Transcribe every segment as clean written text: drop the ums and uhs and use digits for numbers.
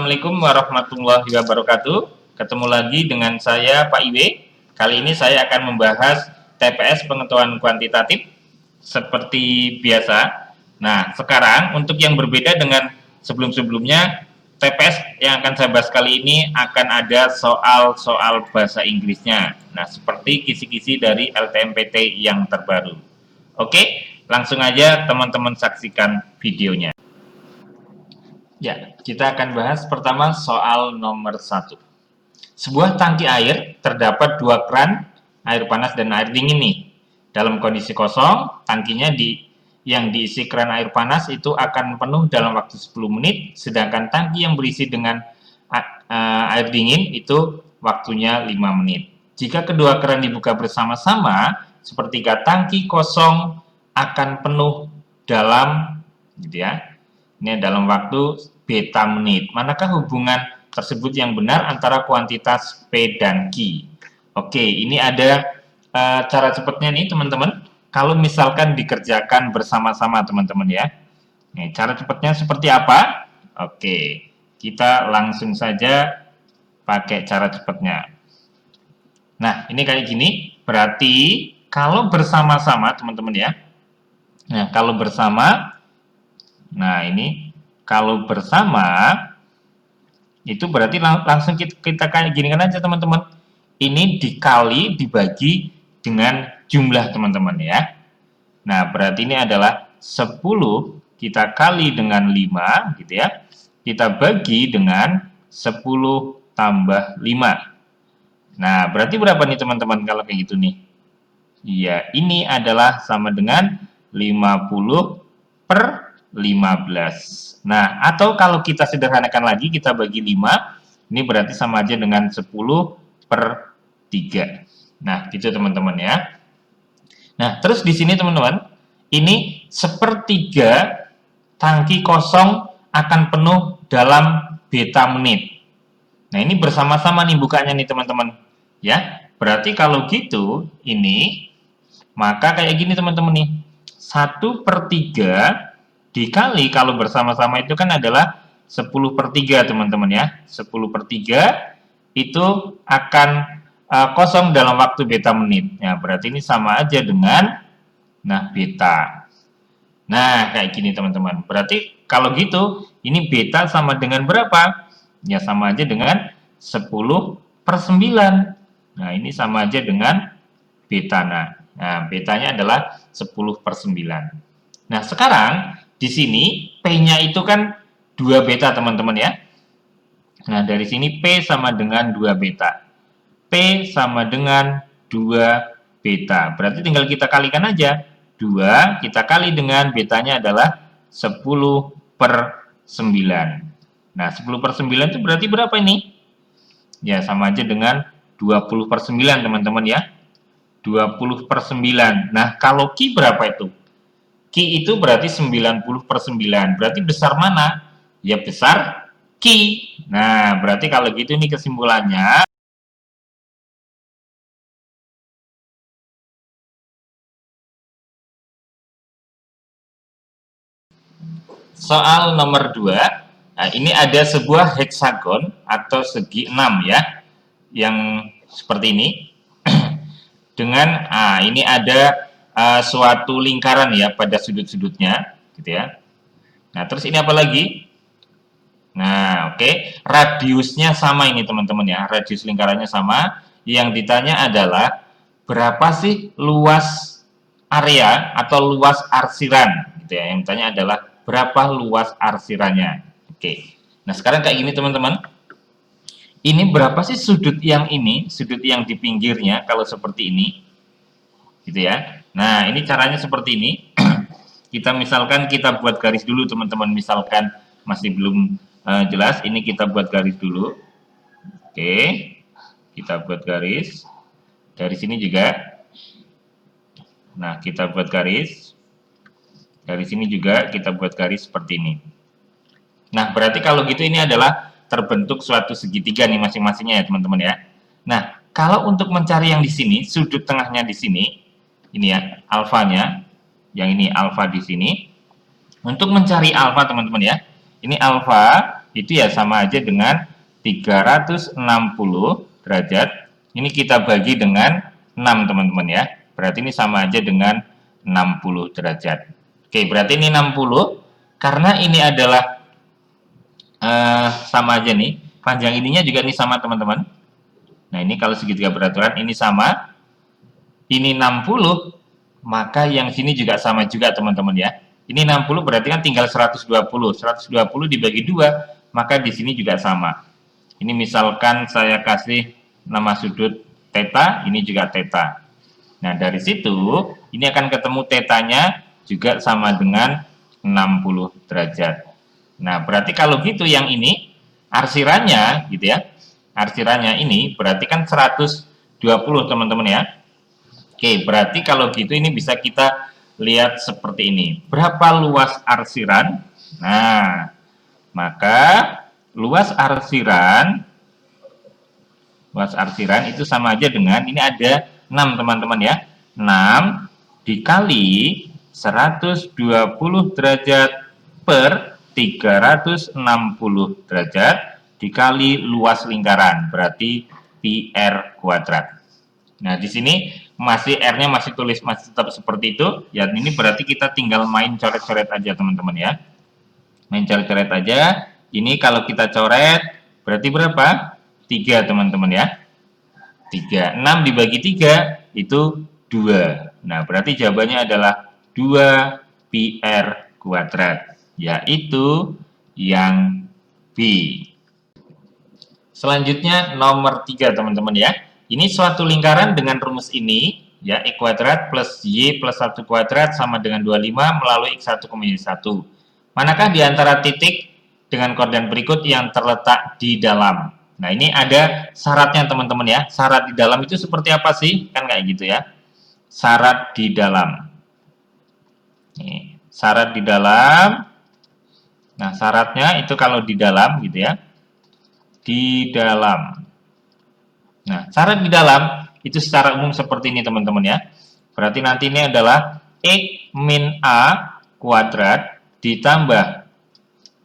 Assalamualaikum warahmatullahi wabarakatuh. Ketemu lagi dengan saya Pak Iwe. Kali ini saya akan membahas TPS pengetahuan kuantitatif seperti biasa. Nah, sekarang untuk yang berbeda dengan sebelum-sebelumnya, TPS yang akan saya bahas kali ini akan ada soal-soal bahasa Inggrisnya. Nah, seperti kisi-kisi dari LTMPT yang terbaru. Oke, langsung aja teman-teman saksikan videonya. Ya, kita akan bahas pertama soal nomor 1. Sebuah tangki air terdapat 2 keran air panas dan air dingin nih. Dalam kondisi kosong, tangkinya yang diisi keran air panas itu akan penuh dalam waktu 10 menit, sedangkan tangki yang berisi dengan air dingin itu waktunya 5 menit. Jika kedua keran dibuka bersama-sama, sepertiga tangki kosong akan penuh dalam gitu ya. Ini dalam waktu beta menit. Manakah hubungan tersebut yang benar antara kuantitas P dan Q? Oke, ini ada cara cepatnya nih teman-teman. Kalau misalkan dikerjakan bersama-sama teman-teman ya. Nih, cara cepatnya seperti apa? Oke, kita langsung saja pakai cara cepatnya. Nah, ini kayak gini. Berarti kalau bersama-sama teman-teman ya. Nah, kalau bersama, nah ini kalau bersama itu berarti langsung kita kayak gini kan aja teman-teman. Ini dikali dibagi dengan jumlah teman-teman ya. Nah, berarti ini adalah 10 kita kali dengan 5 gitu ya. Kita bagi dengan 10 tambah 5. Nah, berarti berapa nih teman-teman kalau kayak gitu nih? Iya, ini adalah sama dengan 50 per 15. Nah, atau kalau kita sederhanakan lagi, kita bagi 5, ini berarti sama aja dengan 10 per 3. Nah, gitu teman-teman ya. Nah, terus di sini teman-teman, ini sepertiga tangki kosong akan penuh dalam beta menit. Nah, ini bersama-sama nih bukanya nih teman-teman. Ya, berarti kalau gitu, ini, maka kayak gini teman-teman nih. 1 per 3 dikali kalau bersama-sama itu kan adalah 10 per 3 teman-teman ya. 10 per 3 itu akan kosong dalam waktu beta menit. Ya, berarti ini sama aja dengan beta. Nah, kayak gini teman-teman. Berarti kalau gitu ini beta sama dengan berapa? Ya sama aja dengan 10 per 9. Nah, ini sama aja dengan beta. Nah, betanya adalah 10 per 9. Nah, sekarang di sini P-nya itu kan 2 beta teman-teman ya. Nah, dari sini P sama dengan 2 beta. P sama dengan 2 beta. Berarti tinggal kita kalikan aja. 2 kita kali dengan betanya adalah 10 per 9. Nah, 10 per 9 itu berarti berapa ini? Ya, sama aja dengan 20 per 9 teman-teman ya. 20 per 9. Nah, kalau Q berapa itu? Q itu berarti 90 per 9. Berarti besar mana? Ya besar Q. Nah, berarti kalau gitu ini kesimpulannya. Soal nomor 2. Nah, ini ada sebuah heksagon atau segi 6 ya. Yang seperti ini. Dengan, ini ada suatu lingkaran ya pada sudut-sudutnya. Gitu ya. Nah, terus ini apa lagi? Nah, oke. Radiusnya sama ini teman-teman ya. Radius lingkarannya sama. Yang ditanya adalah berapa sih luas area atau luas arsiran gitu ya. Yang ditanya adalah berapa luas arsirannya. Oke. Nah, sekarang kayak gini teman-teman. Ini berapa sih sudut yang ini, sudut yang di pinggirnya kalau seperti ini. Gitu ya. Nah, ini caranya seperti ini. Kita misalkan kita buat garis dulu teman-teman. Misalkan masih belum jelas, ini kita buat garis dulu. Oke, kita buat garis. Dari sini juga. Nah, kita buat garis. Dari sini juga kita buat garis seperti ini. Nah, berarti kalau gitu ini adalah terbentuk suatu segitiga nih masing-masingnya ya teman-teman ya. Nah, kalau untuk mencari yang di sini, sudut tengahnya di sini, ini ya, alfanya. Yang ini alfa di sini. Untuk mencari alfa teman-teman ya. Ini alfa. itu ya sama aja dengan 360 derajat. Ini kita bagi dengan 6 teman-teman ya. Berarti ini sama aja dengan 60 derajat. Oke, berarti ini 60 karena ini adalah sama aja nih. Panjang ininya juga ini sama teman-teman. Nah, ini kalau segitiga beraturan ini sama. Ini 60, maka yang sini juga sama juga teman-teman ya. Ini 60 berarti kan tinggal 120. 120 dibagi 2, maka di sini juga sama. Ini misalkan saya kasih nama sudut theta, ini juga theta. Nah, dari situ ini akan ketemu tetanya juga sama dengan 60 derajat. Nah, berarti kalau gitu yang ini arsirannya gitu ya. Arsirannya ini berarti kan 120 teman-teman ya. Oke, berarti kalau gitu ini bisa kita lihat seperti ini. Berapa luas arsiran? Nah, maka luas arsiran itu sama aja dengan ini ada 6 teman-teman ya. 6 dikali 120 derajat per 360 derajat dikali luas lingkaran, berarti pi r kuadrat. Nah, di sini masih R-nya masih tetap seperti itu. Ya, ini berarti kita tinggal main coret-coret aja teman-teman ya. Main coret-coret aja. Ini kalau kita coret berarti berapa? 3 teman-teman ya. 3. 6 dibagi 3 itu 2. Nah, berarti jawabannya adalah 2 pi r kuadrat, yaitu yang B. Selanjutnya nomor 3 teman-teman ya. Ini suatu lingkaran dengan rumus ini ya, x kuadrat plus y plus 1 kuadrat sama dengan 25 melalui x1, y1. Manakah di antara titik dengan koordinat berikut yang terletak di dalam? Nah, ini ada syaratnya teman-teman ya. Syarat di dalam itu seperti apa sih? Kan kayak gitu ya. Syarat di dalam. Nih, syarat di dalam. Nah, syaratnya itu kalau di dalam gitu ya. Di dalam. Nah, syarat di dalam itu secara umum seperti ini teman-teman ya. Berarti nanti ini adalah x min a kuadrat ditambah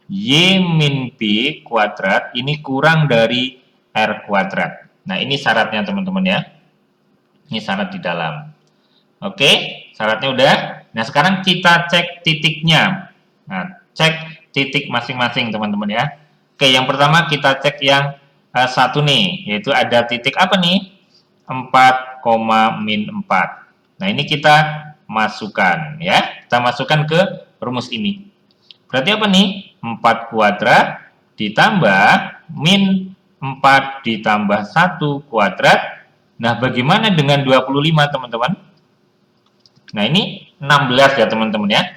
y min b kuadrat ini kurang dari r kuadrat. Nah, ini syaratnya teman-teman ya. Ini syarat di dalam. Oke, syaratnya udah. Nah, sekarang kita cek titiknya. Nah, cek titik masing-masing teman-teman ya. Oke, yang pertama kita cek yang satu nih, yaitu ada titik apa nih? 4, min 4. Nah, ini kita masukkan ya. Kita masukkan ke rumus ini. Berarti apa nih? 4 kuadrat ditambah min 4 ditambah 1 kuadrat. Nah, bagaimana dengan 25 teman-teman? Nah, ini 16 ya teman-teman ya.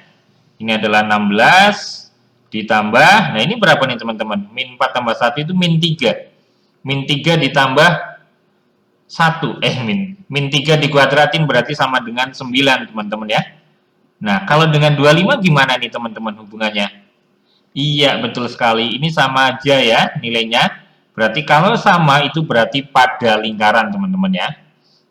Ini adalah 16 ditambah, nah ini berapa nih teman-teman? Min 4 tambah 1 itu min 3. Min 3 ditambah 1, min 3 dikuadratin berarti sama dengan 9 teman-teman ya. Nah, kalau dengan 25 gimana nih teman-teman hubungannya? Iya, betul sekali. Ini sama aja ya nilainya. Berarti kalau sama itu berarti pada lingkaran teman-teman ya.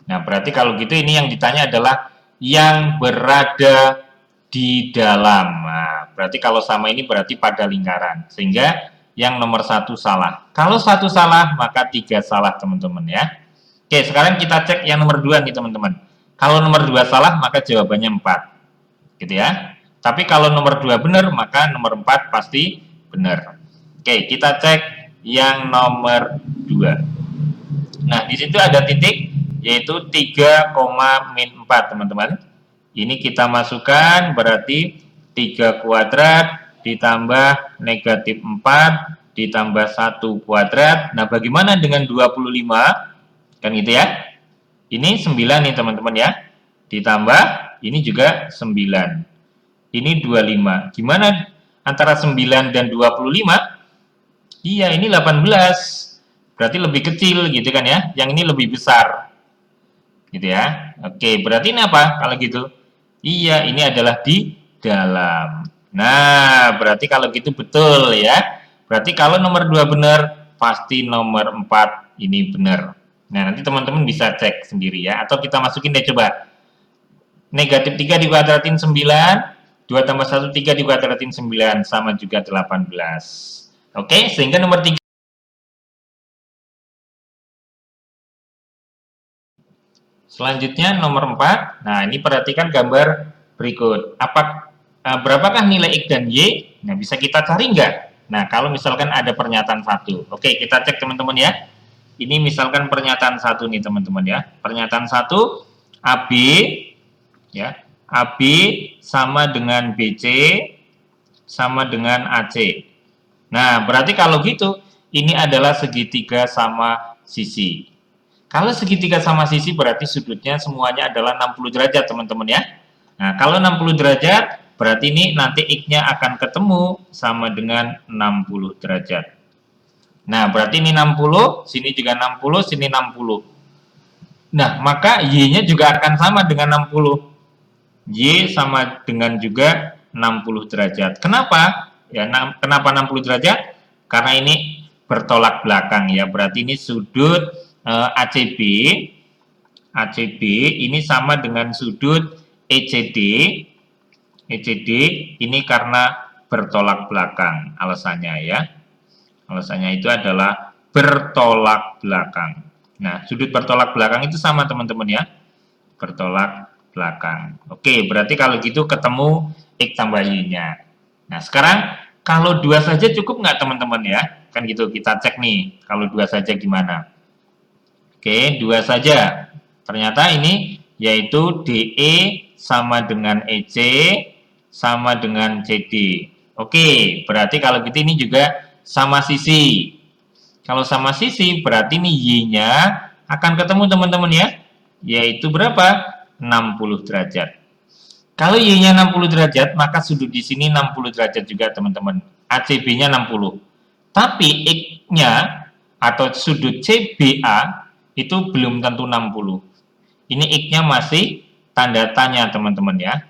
Nah, berarti kalau gitu ini yang ditanya adalah yang berada di dalam. Nah, berarti kalau sama ini berarti pada lingkaran. Sehingga yang nomor 1 salah. Kalau 1 salah, maka 3 salah teman-teman ya. Oke, sekarang kita cek yang nomor 2 nih teman-teman. Kalau nomor 2 salah, maka jawabannya 4. Gitu ya. Tapi kalau nomor 2 benar, maka nomor 4 pasti benar. Oke, kita cek yang nomor 2. Nah, di situ ada titik, yaitu 3, min 4 teman-teman. Ini kita masukkan, berarti 3 kuadrat ditambah negatif 4 ditambah 1 kuadrat. Nah, bagaimana dengan 25? Kan gitu ya. Ini 9 nih teman-teman ya. Ditambah, ini juga 9. Ini 25. Gimana antara 9 dan 25? Iya, ini 18. Berarti lebih kecil gitu kan ya. Yang ini lebih besar. Gitu ya. Oke, berarti ini apa kalau gitu? Iya, ini adalah di dalam. Nah, berarti kalau gitu betul ya. Berarti kalau nomor 2 benar, pasti nomor 4 ini benar. Nah, nanti teman-teman bisa cek sendiri ya. Atau kita masukin deh coba. Negatif 3 dikuadratin 9. 2 tambah 1, 3 dikuadratin 9. Sama juga 18. Oke, sehingga nomor 3. Selanjutnya nomor 4. Nah, ini perhatikan gambar berikut. Berapakah nilai X dan Y? Nah, bisa kita cari nggak? Nah, kalau misalkan ada pernyataan satu. Oke, kita cek teman-teman ya. Ini misalkan pernyataan satu nih teman-teman ya. Pernyataan satu, AB ya. AB sama dengan BC sama dengan AC. Nah, berarti kalau gitu, ini adalah segitiga sama sisi. Kalau segitiga sama sisi berarti sudutnya semuanya adalah 60 derajat teman-teman ya. Nah, kalau 60 derajat berarti ini nanti X-nya akan ketemu sama dengan 60 derajat. Nah, berarti ini 60, sini juga 60, sini 60. Nah, maka Y-nya juga akan sama dengan 60. Y sama dengan juga 60 derajat. Kenapa? Ya, kenapa 60 derajat? Karena ini bertolak belakang ya. Berarti ini sudut ACB ini sama dengan sudut ECD. ECD ini karena bertolak belakang alasannya ya. Alasannya itu adalah bertolak belakang. Nah, sudut bertolak belakang itu sama teman-teman ya. Bertolak belakang. Oke, berarti kalau gitu ketemu X tambah Y-nya. Nah, sekarang kalau 2 saja cukup nggak teman-teman ya? Kan gitu, kita cek nih. Kalau 2 saja gimana? Oke, 2 saja. Ternyata ini yaitu DE sama dengan EC sama dengan CD. Oke, berarti kalau gitu ini juga sama sisi. Kalau sama sisi berarti ini Y-nya akan ketemu teman-teman ya. Yaitu berapa? 60 derajat. Kalau Y-nya 60 derajat, maka sudut di sini 60 derajat juga teman-teman. ACB-nya 60. Tapi X-nya atau sudut CBA itu belum tentu 60. Ini X-nya masih tanda tanya teman-teman ya.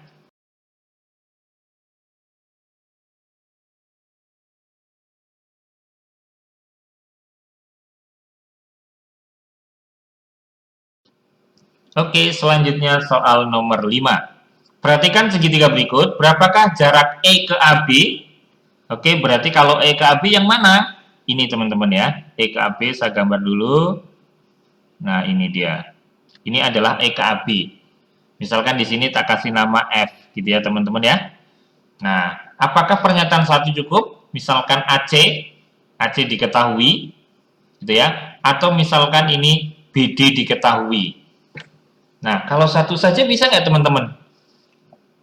Oke, selanjutnya soal nomor 5. Perhatikan segitiga berikut, berapakah jarak E ke AB? Oke, berarti kalau E ke AB yang mana? Ini teman-teman ya, E ke AB saya gambar dulu. Nah, ini dia. Ini adalah E ke AB. Misalkan di sini tak kasih nama F, gitu ya teman-teman ya. Nah, apakah pernyataan satu cukup? Misalkan AC diketahui, gitu ya. Atau misalkan ini BD diketahui. Nah, kalau satu saja bisa nggak teman-teman?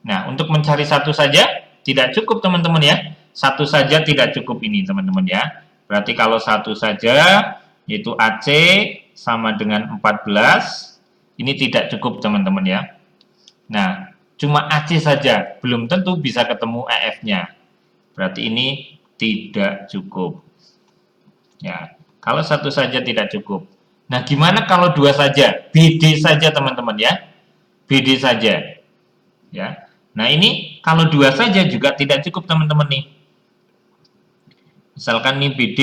Nah, untuk mencari satu saja tidak cukup teman-teman ya. Satu saja tidak cukup ini teman-teman ya. Berarti kalau satu saja yaitu AC sama dengan 14, ini tidak cukup teman-teman ya. Nah, cuma AC saja, belum tentu bisa ketemu EF-nya. Berarti ini tidak cukup. Ya, kalau satu saja tidak cukup. Nah, gimana kalau dua saja? BD saja teman-teman ya. BD saja. Ya. Nah, ini kalau dua saja juga tidak cukup teman-teman nih. Misalkan nih BD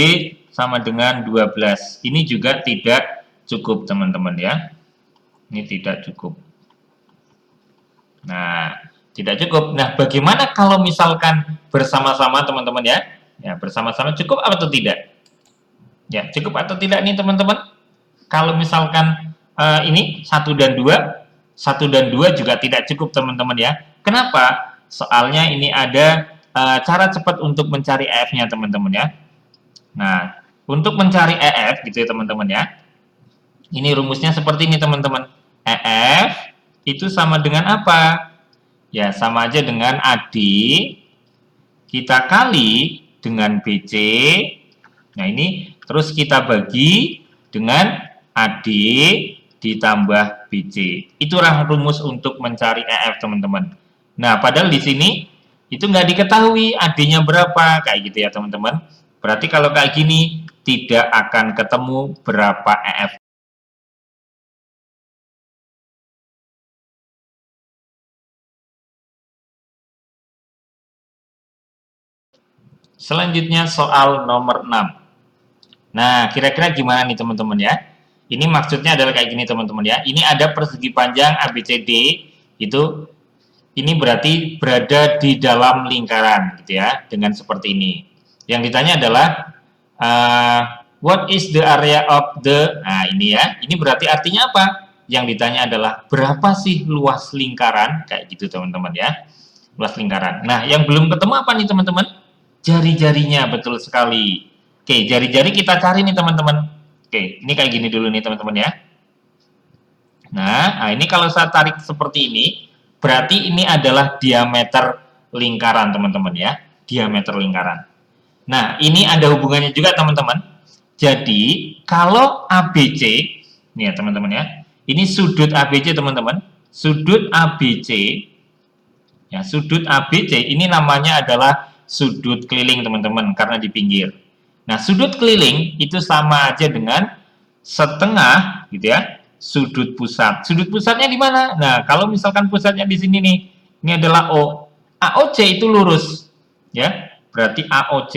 sama dengan 12. Ini juga tidak cukup teman-teman ya. Ini tidak cukup. Nah, tidak cukup. Nah, bagaimana kalau misalkan bersama-sama teman-teman ya? Ya, bersama-sama cukup atau tidak? Ya, cukup atau tidak nih teman-teman? Kalau misalkan ini 1 dan 2, 1 dan 2 juga tidak cukup teman-teman ya. Kenapa? Soalnya ini ada cara cepat untuk mencari EF-nya teman-teman ya. Nah, untuk mencari EF gitu ya teman-teman ya. Ini rumusnya seperti ini teman-teman. EF itu sama dengan apa? Ya, sama aja dengan AD kita kali dengan BC. Nah, ini terus kita bagi dengan AD ditambah BC. Itulah rumus untuk mencari EF teman-teman. Nah, padahal di sini itu nggak diketahui AD-nya berapa, kayak gitu ya teman-teman. Berarti kalau kayak gini tidak akan ketemu berapa EF. Selanjutnya soal nomor 6. Nah, kira-kira gimana nih teman-teman ya? Ini maksudnya adalah kayak gini teman-teman ya. Ini ada persegi panjang ABCD, itu ini berarti berada di dalam lingkaran gitu ya, dengan seperti ini. Yang ditanya adalah what is the area of the, nah ini ya, ini berarti artinya apa? Yang ditanya adalah berapa sih luas lingkaran, kayak gitu teman-teman ya, luas lingkaran. Nah, yang belum ketemu apa nih teman-teman? Jari-jarinya, betul sekali. Oke, jari-jari kita cari nih teman-teman. Oke, ini kayak gini dulu nih teman-teman ya. Nah, ini kalau saya tarik seperti ini, berarti ini adalah diameter lingkaran teman-teman ya, diameter lingkaran. Nah, ini ada hubungannya juga teman-teman. Jadi, kalau ABC, nih ya teman-teman ya, ini sudut ABC teman-teman, sudut ABC, ya sudut ABC ini namanya adalah sudut keliling teman-teman, karena di pinggir. Nah, sudut keliling itu sama aja dengan setengah, gitu ya, sudut pusat. Sudut pusatnya di mana? Nah, kalau misalkan pusatnya di sini nih, ini adalah O. AOC itu lurus, ya, berarti AOC.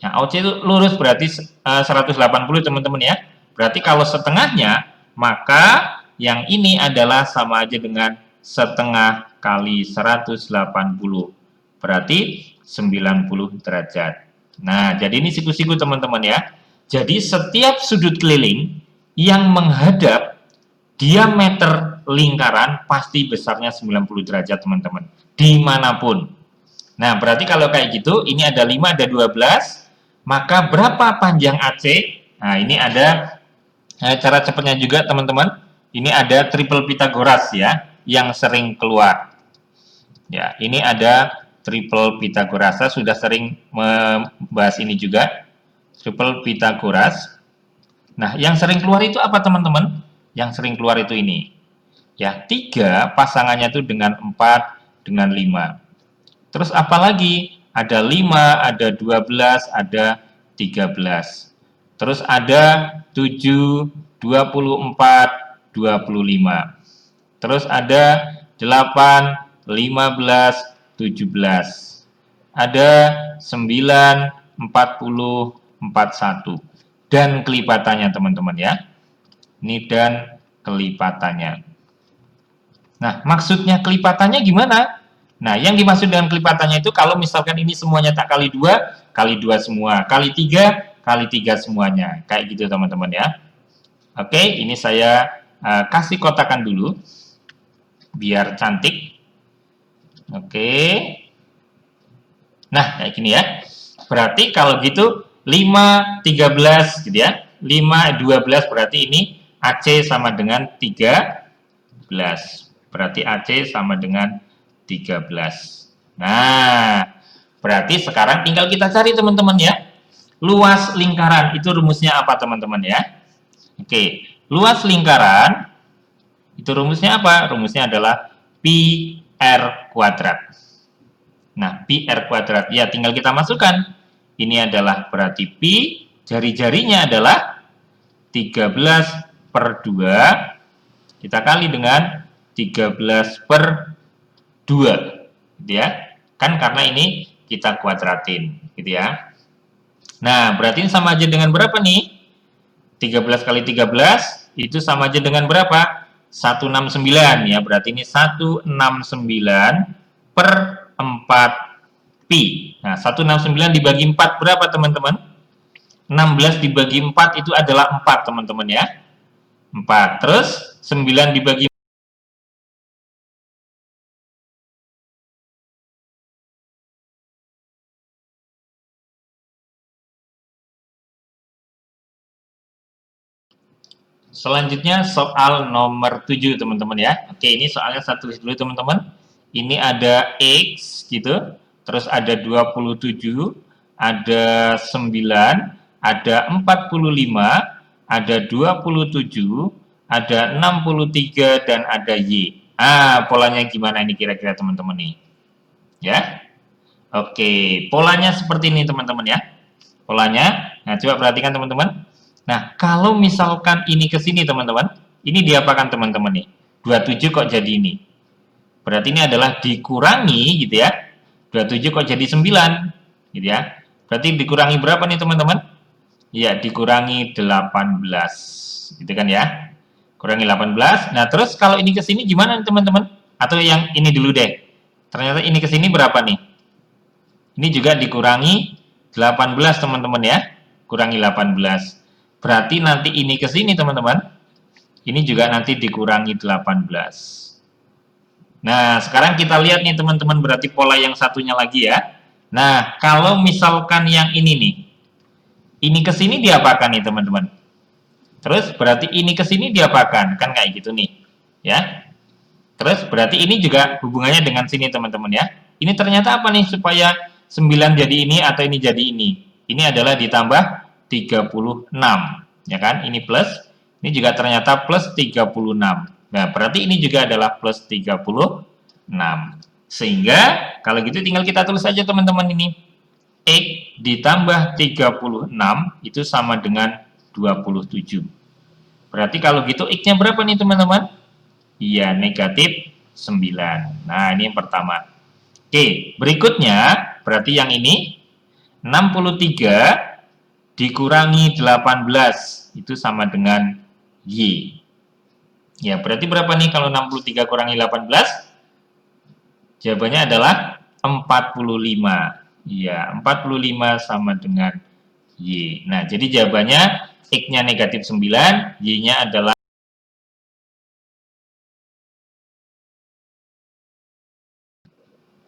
Ya, AOC itu lurus berarti 180 teman-teman ya. Berarti kalau setengahnya, maka yang ini adalah sama aja dengan setengah kali 180. Berarti 90 derajat. Nah, jadi ini siku-siku teman-teman ya. Jadi setiap sudut keliling yang menghadap diameter lingkaran pasti besarnya 90 derajat teman-teman. Dimanapun. Nah, berarti kalau kayak gitu, ini ada 5, ada 12. Maka berapa panjang AC? Nah, ini ada cara cepatnya juga teman-teman. Ini ada triple Pythagoras ya, yang sering keluar. Ya, ini ada triple Pythagoras. Saya sudah sering membahas ini juga. Triple Pythagoras. Nah, yang sering keluar itu apa teman-teman? Yang sering keluar itu ini. Ya, 3 pasangannya itu dengan 4, dengan 5. Terus apa lagi? Ada 5, ada 12, ada 13. Terus ada 7, 24, 25. Terus ada 8, 15, 17. Ada 9, 40, 41. Dan kelipatannya teman-teman ya. Ini dan kelipatannya. Nah, maksudnya kelipatannya gimana? Nah, yang dimaksud dengan kelipatannya itu kalau misalkan ini semuanya tak kali 2 semua. Kali 3 semuanya. Kayak gitu teman-teman ya. Oke, ini saya kasih kotakan dulu. Biar cantik. Oke. Nah, kayak gini ya. Berarti kalau gitu 5, 13 gitu ya. 5, 12 berarti ini AC sama dengan 13. Berarti AC sama dengan 13. Nah, berarti sekarang tinggal kita cari teman-teman ya. Luas lingkaran itu rumusnya apa teman-teman ya? Oke, luas lingkaran itu rumusnya apa? Rumusnya adalah pi r kuadrat. Nah, pi r kuadrat ya tinggal kita masukkan. Ini adalah berarti pi, jari-jarinya adalah 13/2 kita kali dengan 13/2 gitu ya. Kan karena ini kita kuadratin gitu ya. Nah, berarti ini sama aja dengan berapa nih? 13 kali 13 itu sama aja dengan berapa? 169 ya. Berarti ini 169/4 pi. Nah, 169 dibagi 4 berapa teman-teman? 16 dibagi 4 itu adalah 4 teman-teman ya. 4. Terus 9 dibagi selanjutnya soal nomor 7 teman-teman ya. Oke, ini soalnya saya tulis dulu teman-teman. Ini ada X gitu, terus ada 27, ada 9, ada 45, ada 27, ada 63, dan ada Y. Polanya gimana ini kira-kira teman-teman nih? Ya. Oke, polanya seperti ini teman-teman ya. Polanya, nah coba perhatikan teman-teman. Nah, kalau misalkan ini ke sini teman-teman, ini diapakan teman-teman nih? 27 kok jadi ini? Berarti ini adalah dikurangi gitu ya. 27 kok jadi 9 gitu ya. Berarti dikurangi berapa nih teman-teman? Ya, dikurangi 18 gitu kan ya. Kurangi 18. Nah, terus kalau ini ke sini gimana nih teman-teman? Atau yang ini dulu deh. Ternyata ini ke sini berapa nih? Ini juga dikurangi 18 teman-teman ya. Kurangi 18. Berarti nanti ini ke sini teman-teman. Ini juga nanti dikurangi 18. Nah, sekarang kita lihat nih teman-teman, berarti pola yang satunya lagi ya. Nah, kalau misalkan yang ini nih, ini ke sini diapakan nih teman-teman? Terus berarti ini ke sini diapakan? Kan kayak gitu nih, ya. Terus berarti ini juga hubungannya dengan sini teman-teman ya. Ini ternyata apa nih supaya 9 jadi ini atau ini jadi ini? Ini adalah ditambah 36, ya kan? Ini plus, ini juga ternyata plus 36. Nah, berarti ini juga adalah plus 36. Sehingga kalau gitu tinggal kita tulis saja teman-teman ini. X ditambah 36 itu sama dengan 27. Berarti kalau gitu X-nya berapa nih teman-teman? Iya, negatif 9. Nah, ini yang pertama. Oke, berikutnya berarti yang ini 63 dikurangi 18 itu sama dengan Y. Ya, berarti berapa nih kalau 63 kurangi 18? Jawabannya adalah 45. Ya, 45 sama dengan Y. Nah, jadi jawabannya X-nya negatif 9, Y-nya adalah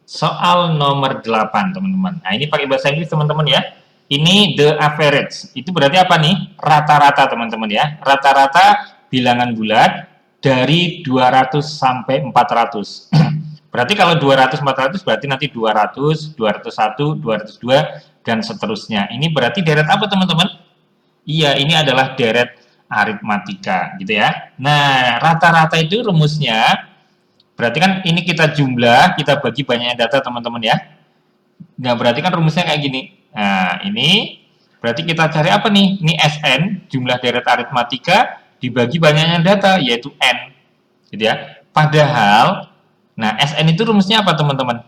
soal nomor 8, teman-teman. Nah, ini pakai bahasa Inggris, teman-teman ya. Ini the average. Itu berarti apa nih? Rata-rata, teman-teman ya. Rata-rata bilangan bulat dari 200 sampai 400. Berarti kalau 200, 400 berarti nanti 200, 201, 202, dan seterusnya. Ini berarti deret apa, teman-teman? Iya, ini adalah deret aritmatika, gitu ya. Nah, rata-rata itu rumusnya, berarti kan ini kita jumlah, kita bagi banyaknya data teman-teman ya. Nah, berarti kan rumusnya kayak gini. Nah, ini berarti kita cari apa nih? Ini Sn, jumlah deret aritmatika, dibagi banyaknya data, yaitu N. Gitu ya. Padahal, nah Sn itu rumusnya apa teman-teman?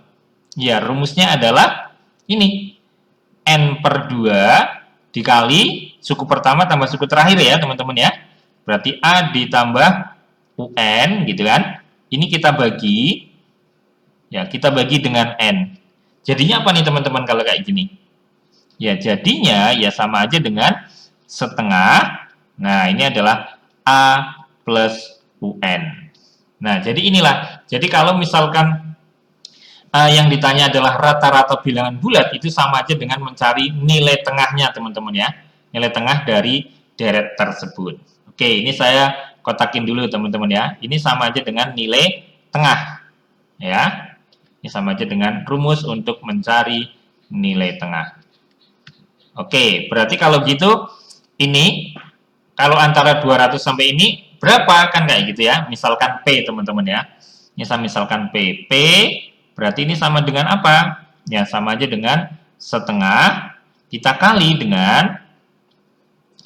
Ya, rumusnya adalah ini. N per 2 dikali suku pertama tambah suku terakhir ya teman-teman ya. Berarti A ditambah UN gitu kan. Ini kita bagi, ya kita bagi dengan N. Jadinya apa nih teman-teman kalau kayak gini? Ya jadinya ya sama aja dengan setengah. Nah ini adalah A plus UN. Nah jadi inilah. Jadi kalau misalkan yang ditanya adalah rata-rata bilangan bulat, itu sama aja dengan mencari nilai tengahnya teman-teman ya. Nilai tengah dari deret tersebut. Oke, ini saya kotakin dulu teman-teman ya. Ini sama aja dengan nilai tengah. Ya. Ini sama aja dengan rumus untuk mencari nilai tengah. Oke, berarti kalau gitu ini kalau antara 200 sampai ini berapa kan kayak gitu ya. Misalkan P teman-teman ya. Ini saya misalkan P. P berarti ini sama dengan apa? Ya sama aja dengan setengah kita kali dengan,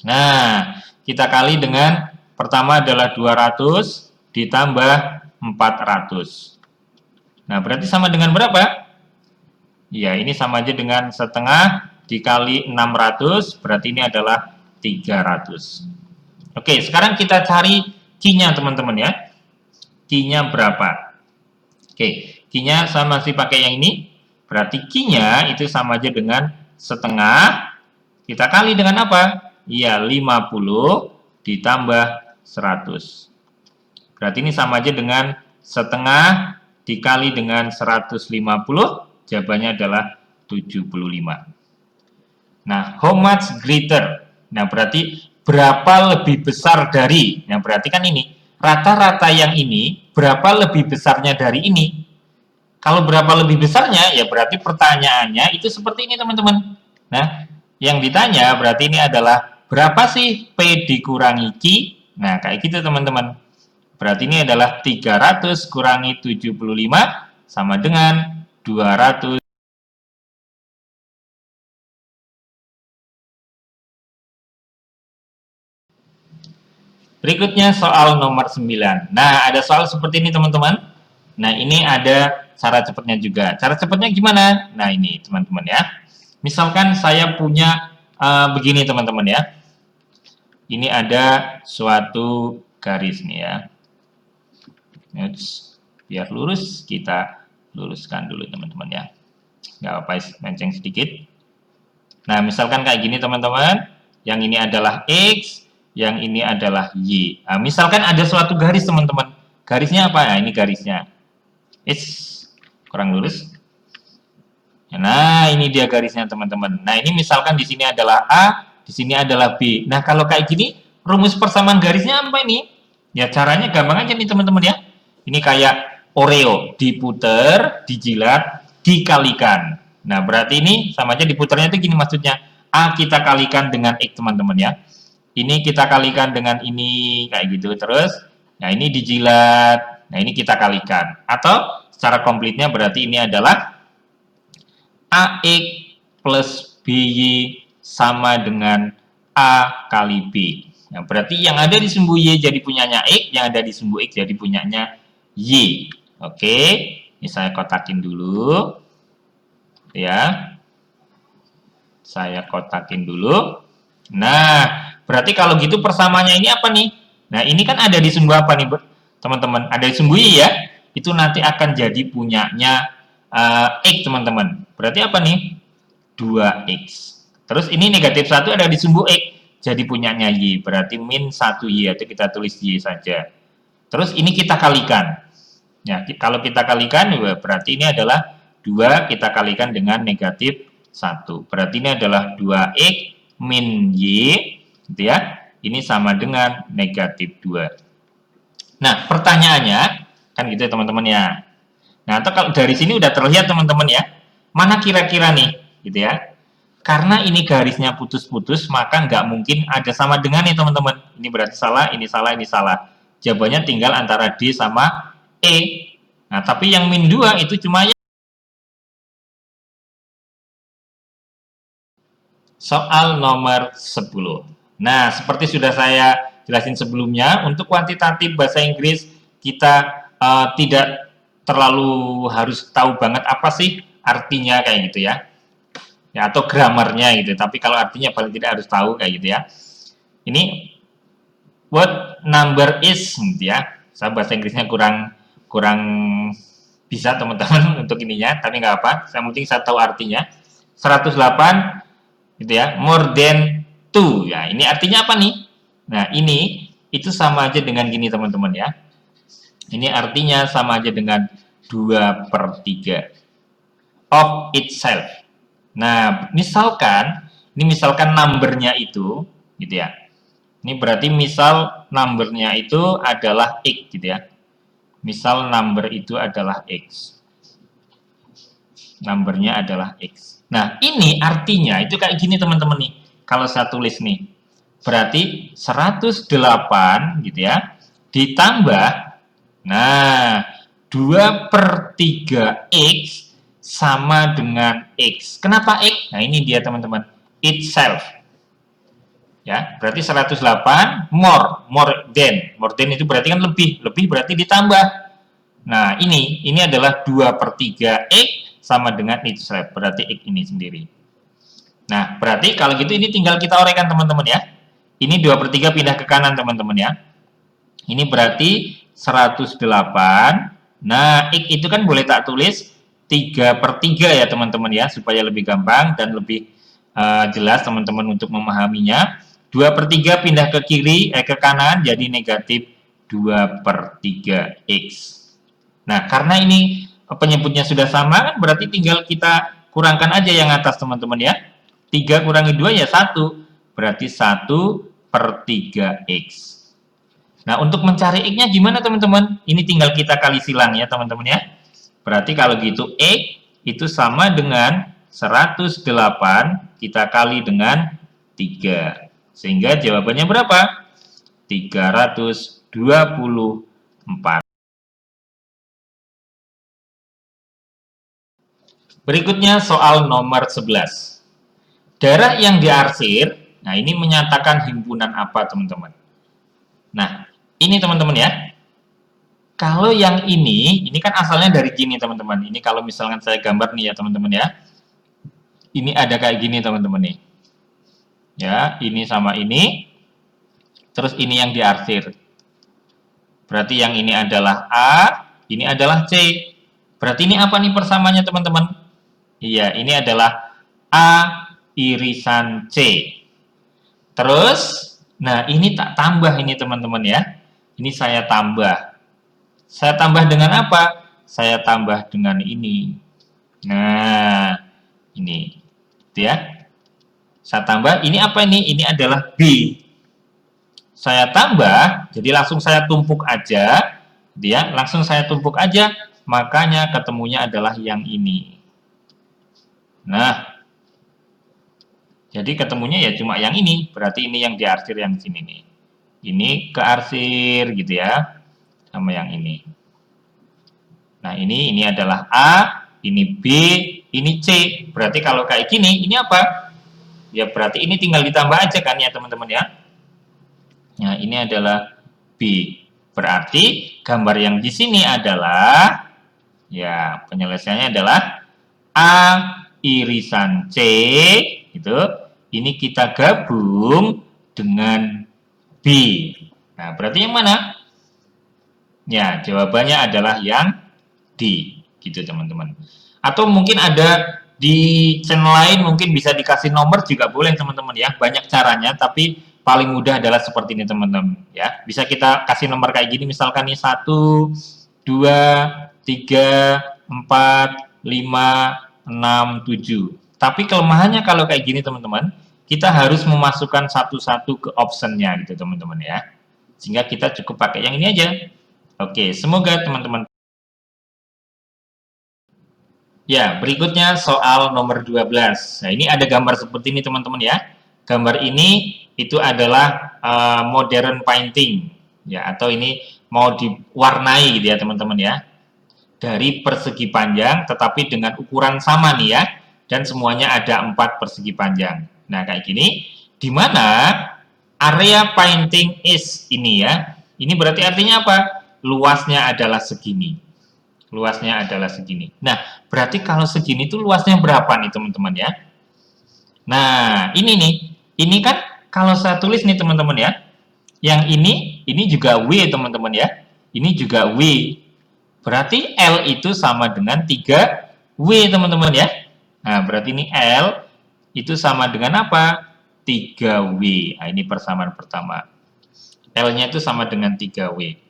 nah kita kali dengan pertama adalah 200 ditambah 400. Nah berarti sama dengan berapa? Ya ini sama aja dengan setengah dikali 600, berarti ini adalah 300. Oke, sekarang kita cari Q-nya teman-teman ya. Q-nya berapa? Oke, Q-nya saya masih pakai yang ini. Berarti Q-nya itu sama aja dengan setengah. Kita kali dengan apa? Iya, 50 ditambah 100. Berarti ini sama aja dengan setengah dikali dengan 150. Jawabannya adalah 75. Nah, how much greater? Nah, berarti berapa lebih besar dari? Nah, berarti kan ini. Rata-rata yang ini, berapa lebih besarnya dari ini? Kalau berapa lebih besarnya, ya berarti pertanyaannya itu seperti ini, teman-teman. Nah, yang ditanya berarti ini adalah berapa sih P dikurangi Q? Nah, kayak gitu, teman-teman. Berarti ini adalah 300 kurangi 75 sama dengan 200. Berikutnya soal nomor 9. Nah, ada soal seperti ini teman-teman. Nah, ini ada cara cepatnya juga. Cara cepatnya gimana? Nah, ini teman-teman ya. Misalkan saya punya begini teman-teman ya. Ini ada suatu garis nih ya. Biar lurus, kita luruskan dulu teman-teman ya. Nggak apa-apa, menceng sedikit. Nah, misalkan kayak gini teman-teman, yang ini adalah X, yang ini adalah Y. Nah, misalkan ada suatu garis teman-teman, garisnya apa? Nah, ini garisnya. X, kurang lurus. Nah, ini dia garisnya teman-teman. Nah, ini misalkan di sini adalah A, di sini adalah B. Nah, kalau kayak gini, rumus persamaan garisnya apa ini? Ya, caranya gampang aja nih teman-teman ya. Ini kayak Oreo, diputer, dijilat, dikalikan. Nah, berarti ini sama aja diputernya itu gini maksudnya. A kita kalikan dengan X teman-teman ya. Ini kita kalikan dengan ini kayak gitu terus. Nah, ini dijilat. Nah, ini kita kalikan. Atau secara komplitnya berarti ini adalah AX plus BY sama dengan A kali B. Nah, berarti yang ada di sumbu Y jadi punyanya X, yang ada di sumbu X jadi punyanya Y. Oke, ini saya kotakin dulu. Ya, saya kotakin dulu. Nah, berarti kalau gitu persamaannya ini apa nih? Nah, ini kan ada di sumbu apa nih, teman-teman? Ada di sumbu Y ya. Itu nanti akan jadi punyanya X, teman-teman. Berarti apa nih? 2X. Terus ini negatif 1 ada di sumbu X. Jadi punyanya Y. Berarti min 1Y. Atau kita tulis Y saja. Terus ini kita kalikan. Ya, kalau kita kalikan, berarti ini adalah 2 kita kalikan dengan negatif 1. Berarti ini adalah 2X min Y. Gitu ya. Ini sama dengan negatif 2. Nah, pertanyaannya, kan gitu ya teman-teman ya. Nah, atau kalau dari sini udah terlihat teman-teman ya, mana kira-kira nih, gitu ya. Karena ini garisnya putus-putus, maka nggak mungkin ada sama dengan nih teman-teman. Ini berarti salah, ini salah, ini salah. Jawabannya tinggal antara D sama E. Nah, tapi yang min 2 itu cuma ya. Soal nomor 10. Nah, seperti sudah saya jelasin sebelumnya, untuk kuantitatif bahasa Inggris kita tidak terlalu harus tahu banget apa sih artinya kayak gitu ya. Ya, atau gramarnya gitu. Tapi kalau artinya paling tidak harus tahu kayak gitu ya. Ini what number is gitu ya. Saya bahasa Inggrisnya kurang bisa teman-teman untuk ininya, tapi nggak apa. Yang penting saya tahu artinya. 108 gitu ya, more than 2. Ya, ini artinya apa nih? Nah, ini itu sama aja dengan gini teman-teman ya. Ini artinya sama aja dengan 2/3 of itself. Nah, misalkan numbernya itu gitu ya. Ini berarti misal numbernya itu adalah X gitu ya. Misal number itu adalah X. Numbernya adalah X. Nah, ini artinya itu kayak gini teman-teman nih. Kalau saya tulis nih. Berarti 108 gitu ya. Ditambah, nah, 2/3 X sama dengan X. Kenapa X? Nah, ini dia teman-teman. Itself. Ya, berarti 108 more than itu berarti kan lebih berarti ditambah. Nah, ini adalah 2/3 X sama dengan itself, berarti X ini sendiri. Nah, berarti kalau gitu ini tinggal kita uraikan teman-teman ya. Ini 2/3 pindah ke kanan teman-teman ya. Ini berarti 108. Nah, X itu kan boleh tak tulis 3/3 ya teman-teman ya, supaya lebih gampang dan lebih jelas teman-teman untuk memahaminya. 2/3 pindah ke kiri, ke kanan jadi negatif 2/3 X. Nah, karena ini penyebutnya sudah sama kan berarti tinggal kita kurangkan aja yang atas teman-teman ya. 3 kurangi 2 ya 1. Berarti 1/3 X. Nah, untuk mencari X-nya gimana teman-teman? Ini tinggal kita kali silang ya teman-teman ya. Berarti kalau gitu X itu sama dengan 108 kita kali dengan 3. Sehingga jawabannya berapa? 324. Berikutnya soal nomor 11. Darah yang diarsir, nah ini menyatakan himpunan apa teman-teman? Nah, ini teman-teman ya. Kalau yang ini kan asalnya dari gini teman-teman. Ini kalau misalkan saya gambar nih ya teman-teman ya. Ini ada kayak gini teman-teman nih. Ya, ini sama ini. Terus ini yang diarsir. Berarti yang ini adalah A, ini adalah C. Berarti ini apa nih persamaannya teman-teman? Iya, ini adalah A irisan C. Terus, nah ini tak tambah ini teman-teman ya. Ini saya tambah. Saya tambah dengan apa? Saya tambah dengan ini. Nah, ini. Gitu ya. Saya tambah, ini apa ini? Ini adalah B. Saya tambah, jadi langsung saya tumpuk aja. Dia langsung saya tumpuk aja, makanya ketemunya adalah yang ini. Nah, jadi ketemunya ya cuma yang ini, berarti ini yang diarsir yang sini nih. Ini kearsir gitu ya, sama yang ini. Nah, ini adalah A, ini B, ini C. Berarti kalau kayak gini, ini apa? Ya berarti ini tinggal ditambah aja kan ya teman-teman ya. Nah, ini adalah B. Berarti gambar yang di sini adalah, ya penyelesaiannya adalah A irisan C, gitu. Ini kita gabung dengan B. Nah, berarti yang mana? Ya, jawabannya adalah yang D, gitu teman-teman. Atau mungkin ada di channel lain mungkin bisa dikasih nomor juga boleh teman-teman ya. Banyak caranya, tapi paling mudah adalah seperti ini teman-teman ya. Bisa kita kasih nomor kayak gini, misalkan nih 1, 2, 3, 4, 5, 6, 7. Tapi kelemahannya kalau kayak gini teman-teman, kita harus memasukkan satu-satu ke optionnya gitu teman-teman ya. Sehingga kita cukup pakai yang ini aja. Oke, semoga teman-teman. Ya, berikutnya soal nomor 12. Nah, ini ada gambar seperti ini teman-teman ya. Gambar ini itu adalah modern painting ya, atau ini mau diwarnai gitu ya teman-teman ya. Dari persegi panjang tetapi dengan ukuran sama nih ya, dan semuanya ada 4 persegi panjang. Nah, kayak gini, di mana area painting is ini ya. Ini berarti artinya apa? Luasnya adalah segini. Luasnya adalah segini. Nah, berarti kalau segini itu luasnya berapa nih teman-teman ya? Nah, ini nih. Ini kan kalau saya tulis nih teman-teman ya. Yang ini juga W teman-teman ya. Ini juga W. Berarti L itu sama dengan 3W teman-teman ya. Nah, berarti ini L itu sama dengan apa? 3W. Nah, ini persamaan pertama. L-nya itu sama dengan 3W.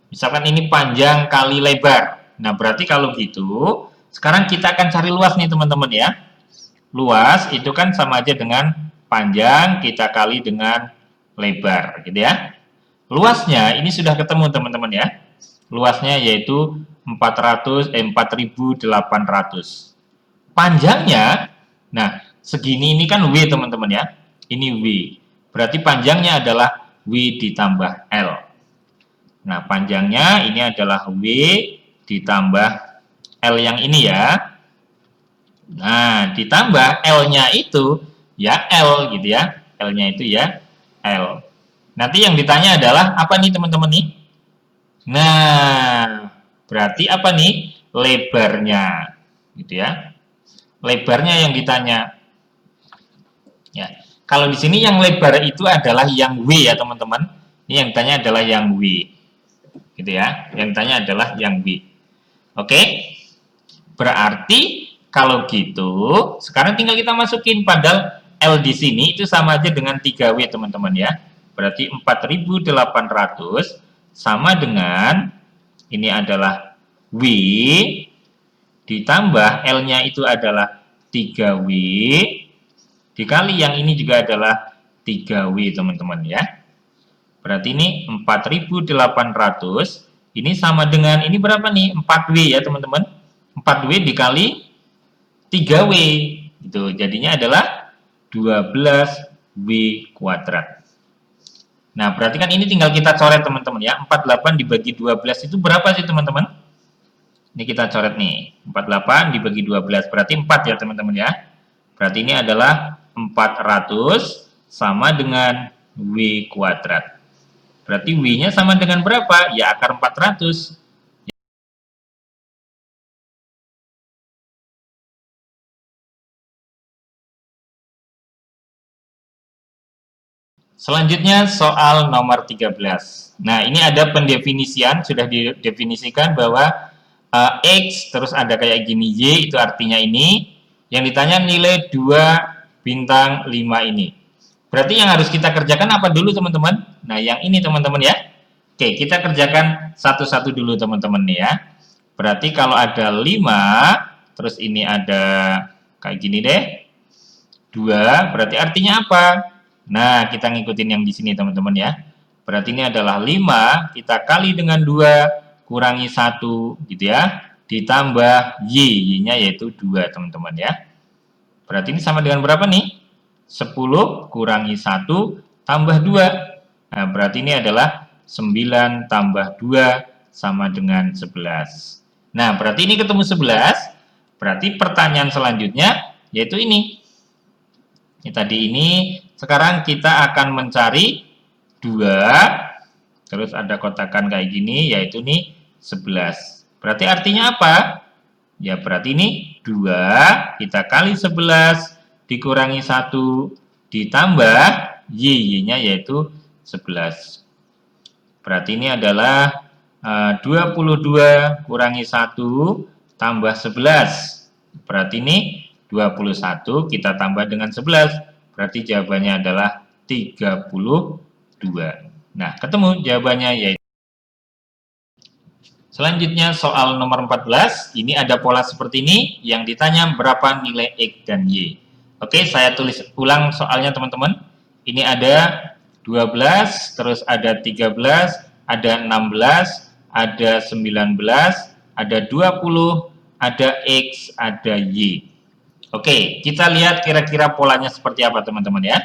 Misalkan ini panjang kali lebar. Nah, berarti kalau gitu, sekarang kita akan cari luas nih teman-teman ya. Luas itu kan sama aja dengan panjang kita kali dengan lebar, gitu ya. Luasnya ini sudah ketemu teman-teman ya. Luasnya yaitu 4.800. Panjangnya, nah segini ini kan W teman-teman ya. Ini W. Berarti panjangnya adalah W ditambah L. Nah, panjangnya ini adalah W ditambah L yang ini ya. Nah, ditambah L-nya itu ya L gitu ya. L-nya itu ya L. Nanti yang ditanya adalah apa nih teman-teman nih? Nah, berarti apa nih? Lebarnya. Gitu ya. Lebarnya yang ditanya. Ya. Kalau di sini yang lebar itu adalah yang W ya, teman-teman. Ini yang ditanya adalah yang W. Gitu ya. Yang ditanya adalah yang W. Oke? Berarti kalau gitu, sekarang tinggal kita masukin, padahal L di sini itu sama aja dengan 3W teman-teman ya. Berarti 4.800 sama dengan, ini adalah W, ditambah L-nya itu adalah 3W, dikali yang ini juga adalah 3W teman-teman ya. Berarti ini 4.800, ini sama dengan, ini berapa nih? 4W ya teman-teman. 4W dikali 3W, itu jadinya adalah 12W kuadrat. Nah, berarti kan ini tinggal kita coret teman-teman ya. 48 dibagi 12 itu berapa sih teman-teman? Ini kita coret nih. 48 dibagi 12 berarti 4 ya teman-teman ya. Berarti ini adalah 400 sama dengan W kuadrat. Berarti W-nya sama dengan berapa? Ya akar 400. Selanjutnya soal nomor 13. Nah, ini ada pendefinisian, sudah didefinisikan bahwa X, terus ada kayak gini Y, itu artinya ini. Yang ditanya nilai 2 bintang 5 ini. Berarti yang harus kita kerjakan apa dulu teman-teman? Nah, yang ini teman-teman ya. Oke, kita kerjakan satu-satu dulu teman-teman nih ya. Berarti kalau ada 5, terus ini ada kayak gini deh. 2, berarti artinya apa? Nah, kita ngikutin yang di sini teman-teman ya. Berarti ini adalah 5, kita kali dengan 2, kurangi 1 gitu ya. Ditambah Y-nya yaitu 2 teman-teman ya. Berarti ini sama dengan berapa nih? 10 kurangi 1 tambah 2. Nah, berarti ini adalah 9 tambah 2 sama dengan 11. Nah, berarti ini ketemu 11. Berarti pertanyaan selanjutnya yaitu ini. Ini tadi ini, sekarang kita akan mencari 2, terus ada kotakan kayak gini, yaitu nih 11. Berarti artinya apa? Ya berarti ini 2, kita kali 11, dikurangi 1, ditambah Y-nya yaitu 11. Berarti ini adalah 22 kurangi 1 tambah 11. Berarti ini 21 kita tambah dengan 11. Berarti jawabannya adalah 32. Nah, ketemu jawabannya yaitu. Selanjutnya soal nomor 14. Ini ada pola seperti ini yang ditanya berapa nilai X dan Y. Oke, saya tulis ulang soalnya teman-teman. Ini ada 12, terus ada 13, ada 16, ada 19, ada 20, ada X, ada Y. Oke, kita lihat kira-kira polanya seperti apa teman-teman ya.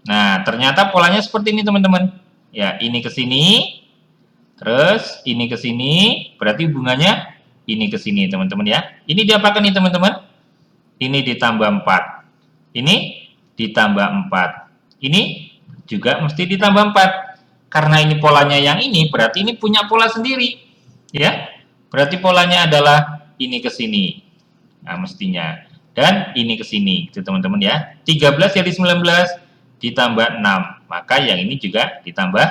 Nah, ternyata polanya seperti ini teman-teman. Ya, ini ke sini, terus ini ke sini, berarti hubungannya ini ke sini teman-teman ya. Ini diapakan nih teman-teman? Ini ditambah 4. Ini ditambah 4. Ini juga mesti ditambah 4. Karena ini polanya yang ini, berarti ini punya pola sendiri. Ya, berarti polanya adalah ini ke sini. Nah, mestinya. Dan ini ke sini, itu teman-teman ya. 13 jadi 19 ditambah 6. Maka yang ini juga ditambah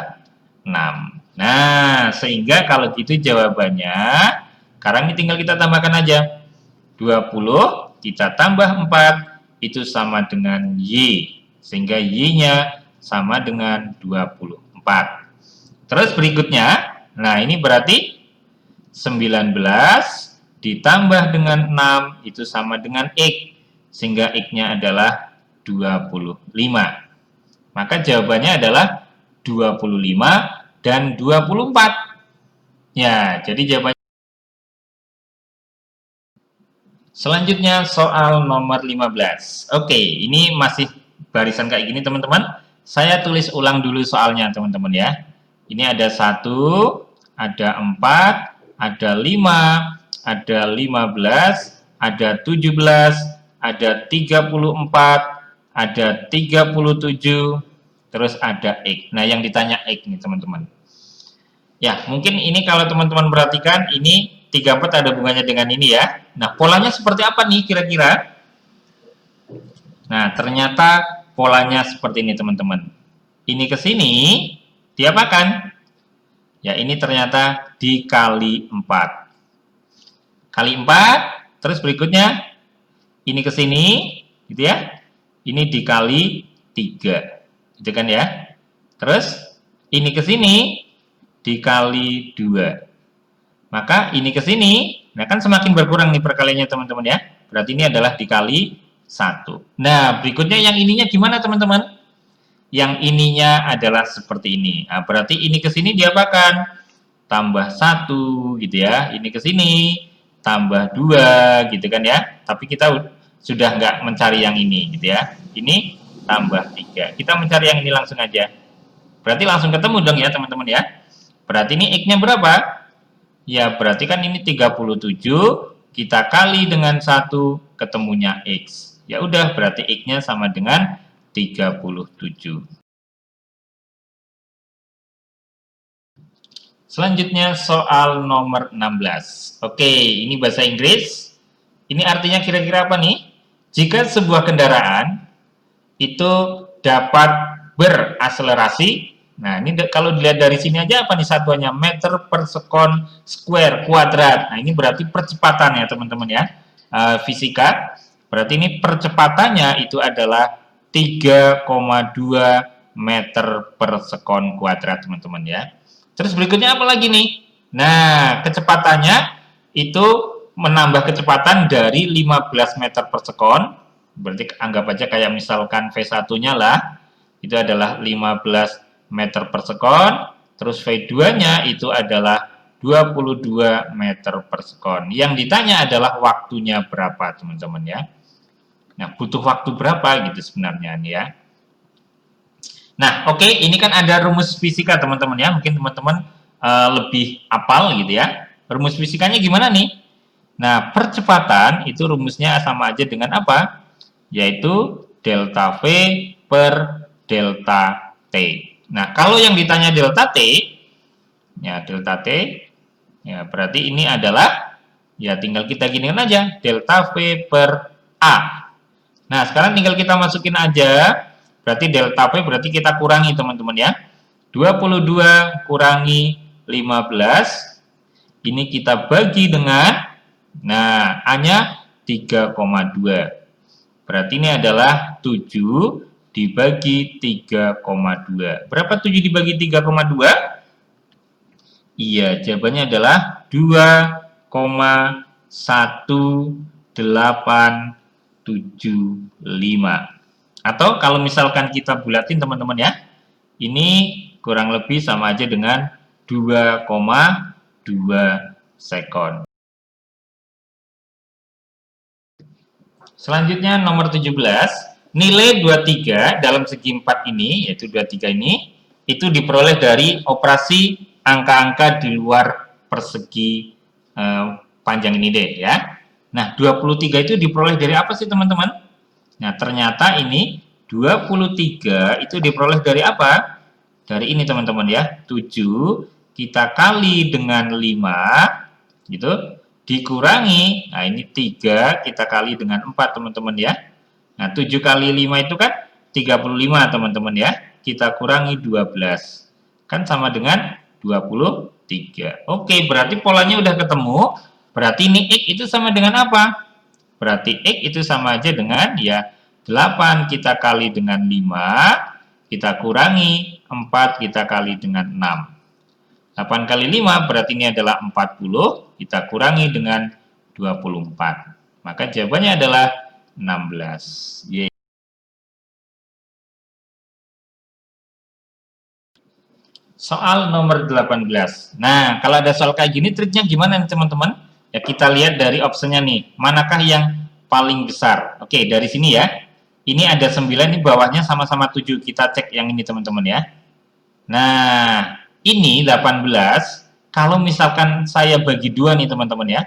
6. Nah, sehingga kalau gitu jawabannya, sekarang ini tinggal kita tambahkan aja. 20 kita tambah 4, itu sama dengan Y. Sehingga Y-nya sama dengan 24. Terus berikutnya, nah ini berarti 19 ditambah dengan 6 itu sama dengan X, sehingga X-nya adalah 25. Maka jawabannya adalah 25 dan 24. Ya, jadi jawabannya. Selanjutnya soal nomor 15. Oke, ini masih barisan kayak gini teman-teman. Saya tulis ulang dulu soalnya teman-teman ya. Ini ada 1, ada 4, ada 5, ada 15, ada 17, ada 34, ada 37, terus ada X. Nah, yang ditanya X nih teman-teman. Ya, mungkin ini kalau teman-teman perhatikan, ini 34 ada hubungannya dengan ini ya. Nah, polanya seperti apa nih kira-kira? Nah, ternyata polanya seperti ini teman-teman. Ini ke sini, diapakan? Ya, ini ternyata dikali 4. Kali 4, terus berikutnya ini ke sini, gitu ya. Ini dikali 3, gitu kan ya. Terus ini ke sini dikali 2. Maka ini ke sini, nah kan semakin berkurang nih perkaliannya teman-teman ya. Berarti ini adalah dikali 1. Nah, berikutnya yang ininya gimana teman-teman? Yang ininya adalah seperti ini. Nah, berarti ini ke sini diapakan? Tambah 1 gitu ya. Ini ke sini tambah 2 gitu kan ya. Tapi kita sudah nggak mencari yang ini gitu ya. Ini tambah 3. Kita mencari yang ini langsung aja. Berarti langsung ketemu dong ya teman-teman ya. Berarti ini X-nya berapa? Ya berarti kan ini 37. Kita kali dengan 1 ketemunya X. Ya udah berarti X-nya sama dengan 37. Selanjutnya soal nomor 16. Oke, ini bahasa Inggris. Ini artinya kira-kira apa nih? Jika sebuah kendaraan itu dapat berakselerasi, nah ini kalau dilihat dari sini aja apa nih satuannya? Meter per second square kuadrat. Nah ini berarti percepatan ya teman-teman ya. Fisika. Berarti ini percepatannya itu adalah 3,2 meter per sekon kuadrat, teman-teman ya. Terus berikutnya apa lagi nih? Nah, kecepatannya itu menambah kecepatan dari 15 meter per sekon. Berarti anggap aja kayak misalkan V1-nya lah, itu adalah 15 meter per sekon. Terus V2-nya itu adalah 22 meter per sekon. Yang ditanya adalah waktunya berapa, teman-teman ya. Nah, butuh waktu berapa gitu sebenarnya nih ya. Nah, oke, ini kan ada rumus fisika teman-teman ya. Mungkin teman-teman lebih hafal gitu ya. Rumus fisikanya gimana nih? Nah, percepatan itu rumusnya sama aja dengan apa? Yaitu delta V per delta T. Nah, kalau yang ditanya delta T, ya delta T, ya berarti ini adalah, ya tinggal kita ginikan aja, delta V per A. Nah, sekarang tinggal kita masukin aja, berarti delta V berarti kita kurangi teman-teman ya. 22 kurangi 15, ini kita bagi dengan, nah, A-nya 3,2. Berarti ini adalah 7 dibagi 3,2. Berapa 7 dibagi 3,2? Iya, jawabannya adalah 2,1875. Atau kalau misalkan kita bulatin teman-teman ya, ini kurang lebih sama aja dengan 2,2 sekon. Selanjutnya nomor 17, nilai 23 dalam segi 4 ini, yaitu 23 ini, itu diperoleh dari operasi angka-angka di luar persegi panjang ini deh ya. Nah, 23 itu diperoleh dari apa sih teman-teman? Nah, ternyata ini 23 itu diperoleh dari apa? Dari ini teman-teman ya, 7 kita kali dengan 5 gitu, dikurangi, nah ini 3 kita kali dengan 4 teman-teman ya. Nah, 7 kali 5 itu kan 35 teman-teman ya. Kita kurangi 12. Kan sama dengan 23. Oke, berarti polanya udah ketemu. Berarti ini X itu sama dengan apa? Berarti X itu sama aja dengan ya 8 kita kali dengan 5, kita kurangi 4 kita kali dengan 6. 8 kali 5 berarti ini adalah 40, kita kurangi dengan 24. Maka jawabannya adalah 16. Yeay. Soal nomor 18. Nah, kalau ada soal kayak gini triknya gimana nih teman-teman? Ya kita lihat dari opsinya nih. Manakah yang paling besar? Oke, dari sini ya. Ini ada 9, ini bawahnya sama-sama 7. Kita cek yang ini teman-teman ya. Nah, ini 18. Kalau misalkan saya bagi 2 nih teman-teman ya.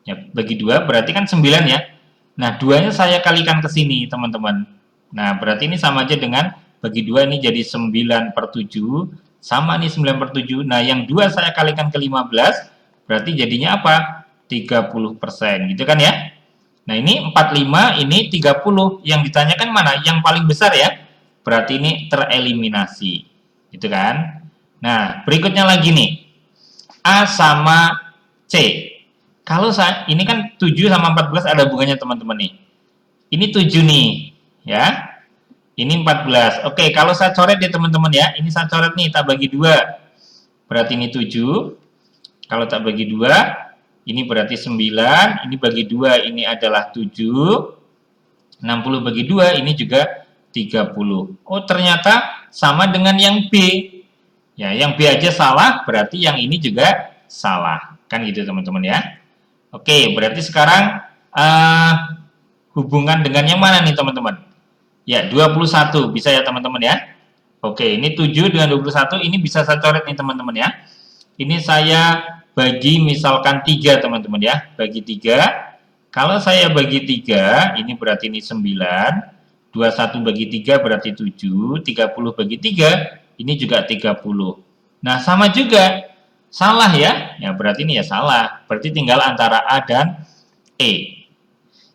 Ya, bagi 2 berarti kan 9 ya. Nah, 2-nya saya kalikan ke sini teman-teman. Nah, berarti ini sama aja dengan bagi 2 ini jadi 9 per 7. Sama nih 9 per 7. Nah, yang 2 saya kalikan ke 15, berarti jadinya apa? 30%, gitu kan ya? Nah, ini 45, ini 30. Yang ditanyakan mana? Yang paling besar ya? Berarti ini tereliminasi. Gitu kan? Nah, berikutnya lagi nih. A sama C. Kalau saya, ini kan 7 sama 14 ada hubungannya teman-teman nih. Ini 7 nih, ya. Ini 14. Oke, kalau saya coret ya teman-teman ya. Ini saya coret nih, tak bagi 2. Berarti ini 7. Kalau tak bagi 2, ini berarti 9. Ini bagi 2, ini adalah 7. 60 bagi 2, ini juga 30. Oh, ternyata sama dengan yang B. Ya, yang B aja salah, berarti yang ini juga salah. Kan gitu teman-teman ya. Oke, berarti sekarang hubungan dengan yang mana nih teman-teman? Ya, 21 bisa ya teman-teman ya. Oke, ini 7 dengan 21 ini bisa saya coret nih teman-teman ya. Ini saya bagi misalkan 3 teman-teman ya. Bagi 3. Kalau saya bagi 3, ini berarti ini 9. 21 bagi 3 berarti 7. 30 bagi 3, ini juga 30. Nah, sama juga. Salah ya. Ya, berarti ini ya salah. Berarti tinggal antara A dan E.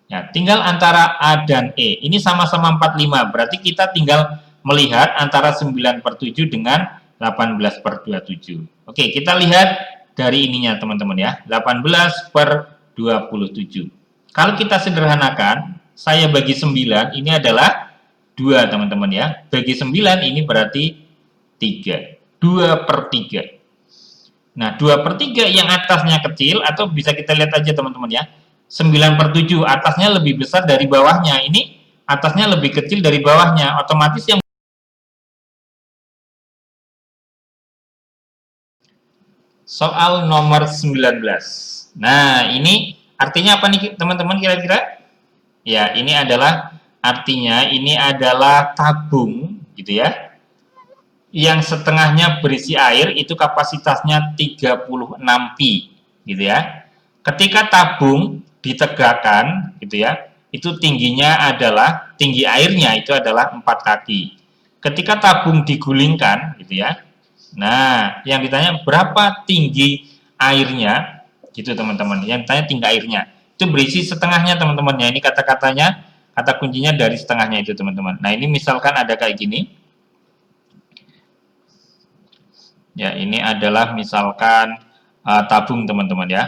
Ya, tinggal antara A dan E. Ini sama-sama 45. Berarti kita tinggal melihat antara 9 per 7 dengan 18 per 27. Oke, kita lihat dari ininya teman-teman ya. 18 per 27. Kalau kita sederhanakan, saya bagi 9, ini adalah 2, teman-teman ya. Bagi 9 ini berarti 3. 2/3. Nah, 2/3 yang atasnya kecil, atau bisa kita lihat aja teman-teman ya. 9/7, atasnya lebih besar dari bawahnya. Ini atasnya lebih kecil dari bawahnya. Otomatis yang soal nomor 19. Nah, ini artinya apa nih teman-teman kira-kira? Ya, ini adalah artinya ini adalah tabung gitu ya. Yang setengahnya berisi air itu kapasitasnya 36 pi gitu ya. Ketika tabung ditegakkan gitu ya, itu tingginya adalah tinggi airnya itu adalah 4 kaki. Ketika tabung digulingkan gitu ya. Nah, yang ditanya berapa tinggi airnya gitu teman-teman. Yang ditanya tinggi airnya. Itu berisi setengahnya teman-teman ya. Ini kata-katanya, kata kuncinya dari setengahnya itu teman-teman. Nah, ini misalkan ada kayak gini. Ya, ini adalah misalkan tabung teman-teman ya.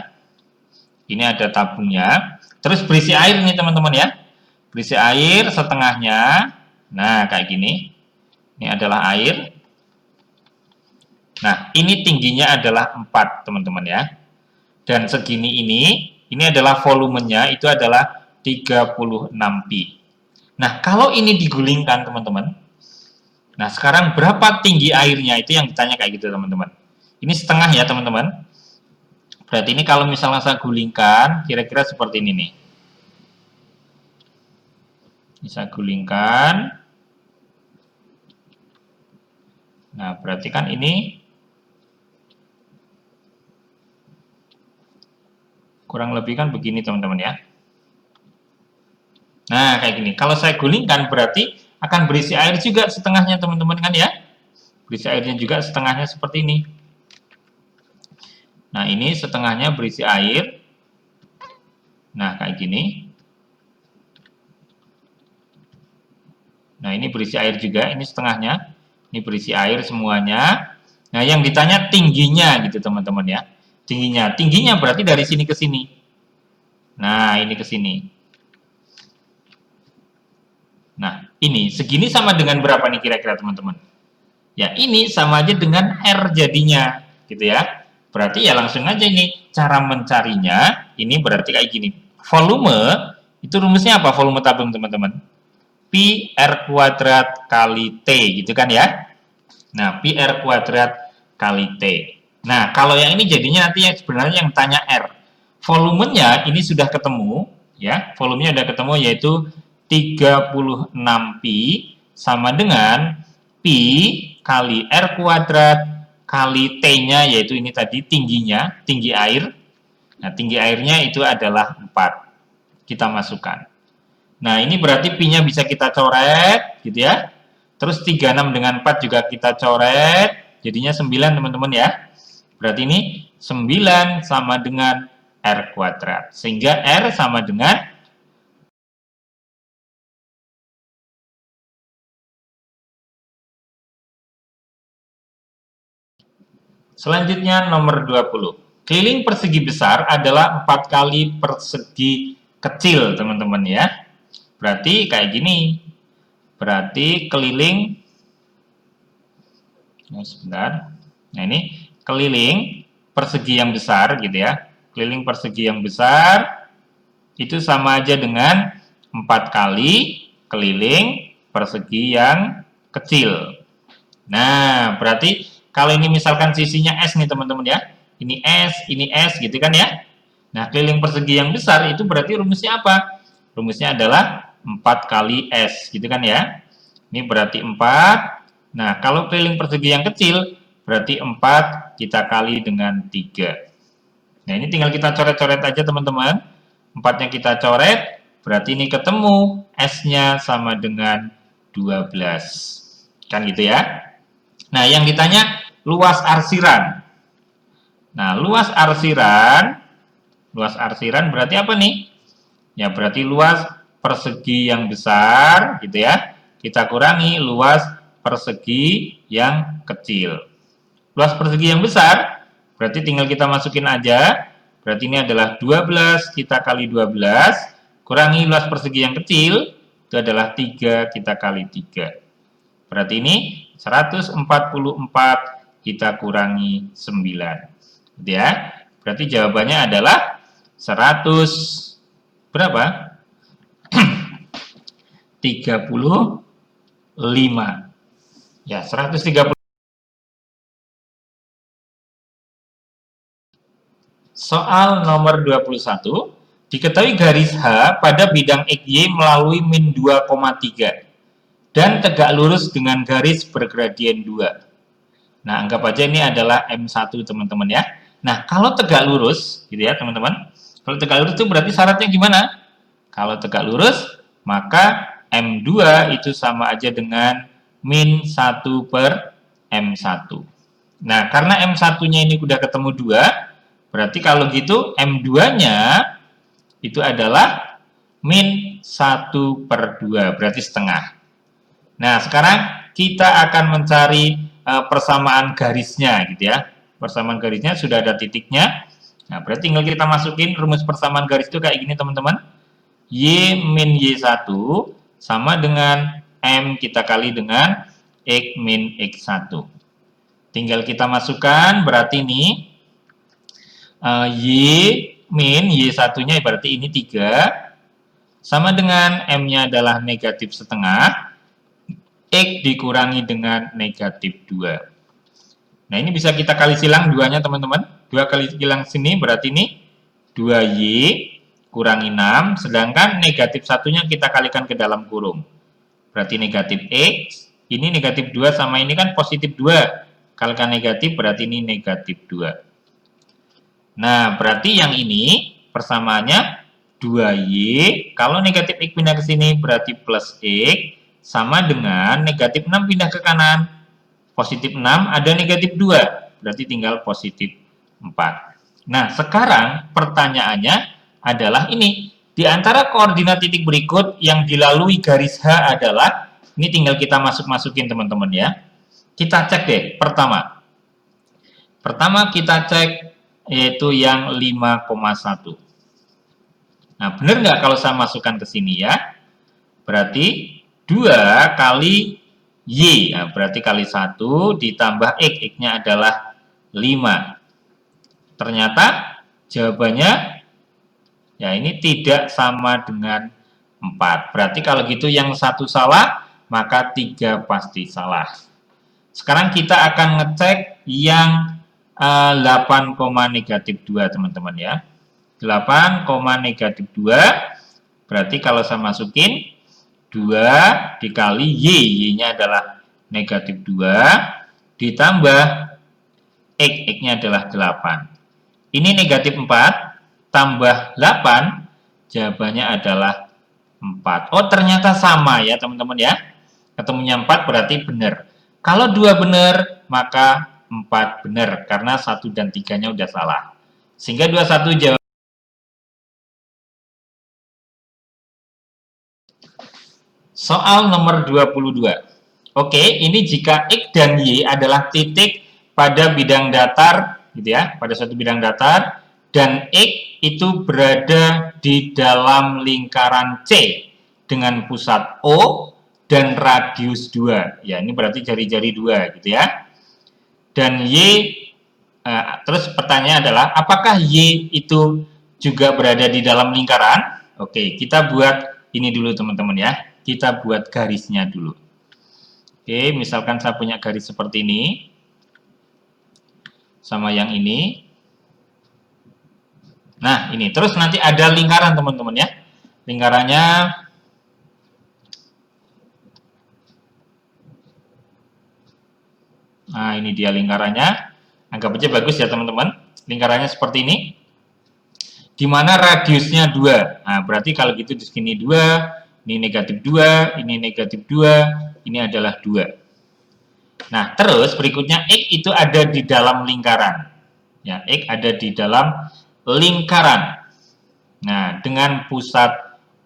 Ini ada tabungnya. Terus berisi air nih teman-teman ya. Berisi air setengahnya. Nah, kayak gini. Ini adalah air. Nah, ini tingginya adalah 4 teman-teman ya. Dan segini ini adalah volumenya, itu adalah 36 pi. Nah, kalau ini digulingkan teman-teman. Nah, sekarang berapa tinggi airnya, itu yang ditanya kayak gitu teman-teman. Ini setengah ya teman-teman. Berarti ini kalau misalnya saya gulingkan, kira-kira seperti ini nih. Bisa gulingkan. Nah, berarti kan ini kurang lebih kan begini teman-teman ya. Nah, kayak gini. Kalau saya gulingkan berarti akan berisi air juga setengahnya teman-teman kan ya. Berisi airnya juga setengahnya seperti ini. Nah, ini setengahnya berisi air. Nah, kayak gini. Nah, ini berisi air juga. Ini setengahnya. Ini berisi air semuanya. Nah, yang ditanya tingginya gitu teman-teman ya. Tingginya. Tingginya berarti dari sini ke sini. Nah, ini ke sini. Nah, ini segini sama dengan berapa nih kira-kira teman-teman? Ya, ini sama aja dengan R jadinya, gitu ya. Berarti ya langsung aja ini cara mencarinya, ini berarti kayak gini. Volume, itu rumusnya apa volume tabung teman-teman? Pi R kuadrat kali T, gitu kan ya. Nah, pi R kuadrat kali T. Nah, kalau yang ini jadinya nanti yang sebenarnya yang tanya R. Volumenya ini sudah ketemu, ya. Volumenya sudah ketemu yaitu 36 pi sama dengan pi kali R kuadrat kali T-nya, yaitu ini tadi tingginya, tinggi air. Nah, tinggi airnya itu adalah 4. Kita masukkan. Nah, ini berarti pi-nya bisa kita coret, gitu ya. Terus 36 dengan 4 juga kita coret, jadinya 9 teman-teman ya. Berarti ini 9 sama dengan R kuadrat. Sehingga R sama dengan selanjutnya nomor 20. Keliling persegi besar adalah 4 kali persegi kecil, teman-teman ya. Berarti kayak gini. Berarti keliling, sebentar. Nah, ini keliling persegi yang besar gitu ya. Keliling persegi yang besar itu sama aja dengan 4 kali keliling persegi yang kecil. Nah, berarti kalau ini misalkan sisinya S nih teman-teman ya. Ini S gitu kan ya. Nah, keliling persegi yang besar itu berarti rumusnya apa? Rumusnya adalah 4 kali S gitu kan ya. Ini berarti 4. Nah, kalau keliling persegi yang kecil berarti 4 kita kali dengan 3. Nah, ini tinggal kita coret-coret aja teman-teman. 4-nya kita coret, berarti ini ketemu S-nya sama dengan 12. Kan gitu ya. Nah, yang ditanya luas arsiran. Nah, luas arsiran berarti apa nih? Ya, berarti luas persegi yang besar gitu ya. Kita kurangi luas persegi yang kecil. Luas persegi yang besar berarti tinggal kita masukin aja. Berarti ini adalah 12 kita kali 12 Kurangi luas persegi yang kecil, itu adalah 3 kita kali 3. Berarti ini 144 kita kurangi 9. Gitu ya. Berarti jawabannya adalah 100 berapa? 35. Ya, 130. Soal nomor 21. Diketahui garis H pada bidang XY melalui min 2,3 dan tegak lurus dengan garis bergradien 2. Nah, anggap aja ini adalah M1 teman-teman ya. Nah, kalau tegak lurus gitu ya teman-teman. Kalau tegak lurus itu berarti syaratnya gimana? Kalau tegak lurus, maka M2 itu sama aja dengan min 1 per M1. Nah, karena M1-nya ini udah ketemu 2, berarti kalau gitu M2-nya itu adalah min 1 per 2, berarti setengah. Nah, sekarang kita akan mencari persamaan garisnya gitu ya. Persamaan garisnya sudah ada titiknya. Nah, berarti tinggal kita masukin rumus persamaan garis itu kayak gini teman-teman. Y min Y1 sama dengan M kita kali dengan X min X1. Tinggal kita masukkan, berarti ini Y min Y1-nya berarti ini 3. Sama dengan M-nya adalah negatif setengah. X dikurangi dengan negatif 2. Nah, ini bisa kita kali silang 2-nya teman-teman. 2 kali silang sini berarti ini 2Y kurangi 6, sedangkan negatif 1-nya kita kalikan ke dalam kurung. Berarti negatif X, ini negatif 2 sama ini kan positif 2. Kalikan negatif berarti ini negatif 2. Nah, berarti yang ini persamaannya 2Y, kalau negatif X pindah ke sini berarti plus X, sama dengan negatif 6 pindah ke kanan. Positif 6 ada negatif 2, berarti tinggal positif 4. Nah, sekarang pertanyaannya adalah ini. Di antara koordinat titik berikut yang dilalui garis H adalah, ini tinggal kita masukin teman-teman ya. Kita cek deh, pertama. Pertama kita cek yaitu yang 5,1. Nah, benar nggak kalau saya masukkan ke sini ya? Berarti 2 kali Y, nah, berarti kali 1 ditambah X, X-nya adalah 5. Ternyata jawabannya, ya ini tidak sama dengan 4. Berarti kalau gitu yang satu salah, maka 3 pasti salah. Sekarang kita akan ngecek yang 8, negatif 2 teman-teman ya. 8, negatif 2, berarti kalau saya masukin 2 dikali Y, Y-nya adalah negatif 2, ditambah X, X-nya adalah 8. Ini negatif 4, tambah 8, jawabannya adalah 4. Oh, ternyata sama ya teman-teman ya. Ketemunya 4 berarti benar. Kalau 2 benar, maka 4 benar, karena 1 dan 3-nya udah salah. Sehingga 21 jawab. Soal nomor 22. Oke, ini jika X dan Y adalah titik pada bidang datar, gitu ya, pada suatu bidang datar, dan X itu berada di dalam lingkaran C dengan pusat O dan radius 2. Ya, ini berarti jari-jari 2, gitu ya. Dan Y, terus pertanyaannya adalah, apakah Y itu juga berada di dalam lingkaran? Oke, kita buat ini dulu teman-teman ya. Kita buat garisnya dulu. Oke, misalkan saya punya garis seperti ini. Sama yang ini. Nah, ini. Terus nanti ada lingkaran teman-teman ya. Lingkarannya, nah ini dia lingkarannya. Anggap aja bagus ya teman-teman. Lingkarannya seperti ini. Di mana radiusnya 2. Nah, berarti kalau gitu di sini 2. Ini negatif 2, ini negatif 2, ini adalah 2. Nah, terus berikutnya X itu ada di dalam lingkaran. Ya, X ada di dalam lingkaran. Nah, dengan pusat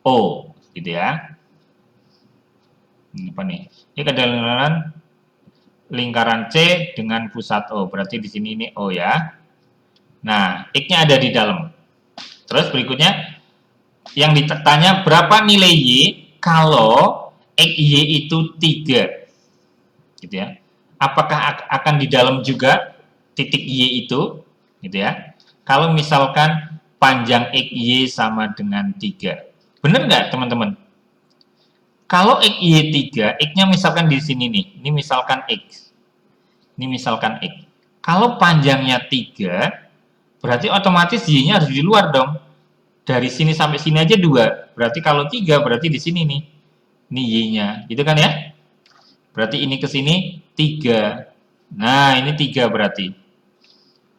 O, gitu ya. Ini apa nih? X ada lingkaran C dengan pusat O. Berarti di sini ini O ya. Nah, X-nya ada di dalam. Terus berikutnya Yang ditanya berapa nilai Y kalau X Y itu 3, gitu ya. Apakah akan di dalam juga titik Y itu, gitu ya. Kalau misalkan panjang X Y sama dengan 3. Benar nggak teman-teman? Kalau X Y 3, X-nya misalkan di sini nih. Ini misalkan X. Ini misalkan X. Kalau panjangnya 3, berarti otomatis Y-nya harus di luar dong. Dari sini sampai sini aja 2. Berarti kalau 3 berarti di sini nih. Ini Y-nya, gitu kan ya? Berarti ini ke sini 3. Nah, ini 3 berarti.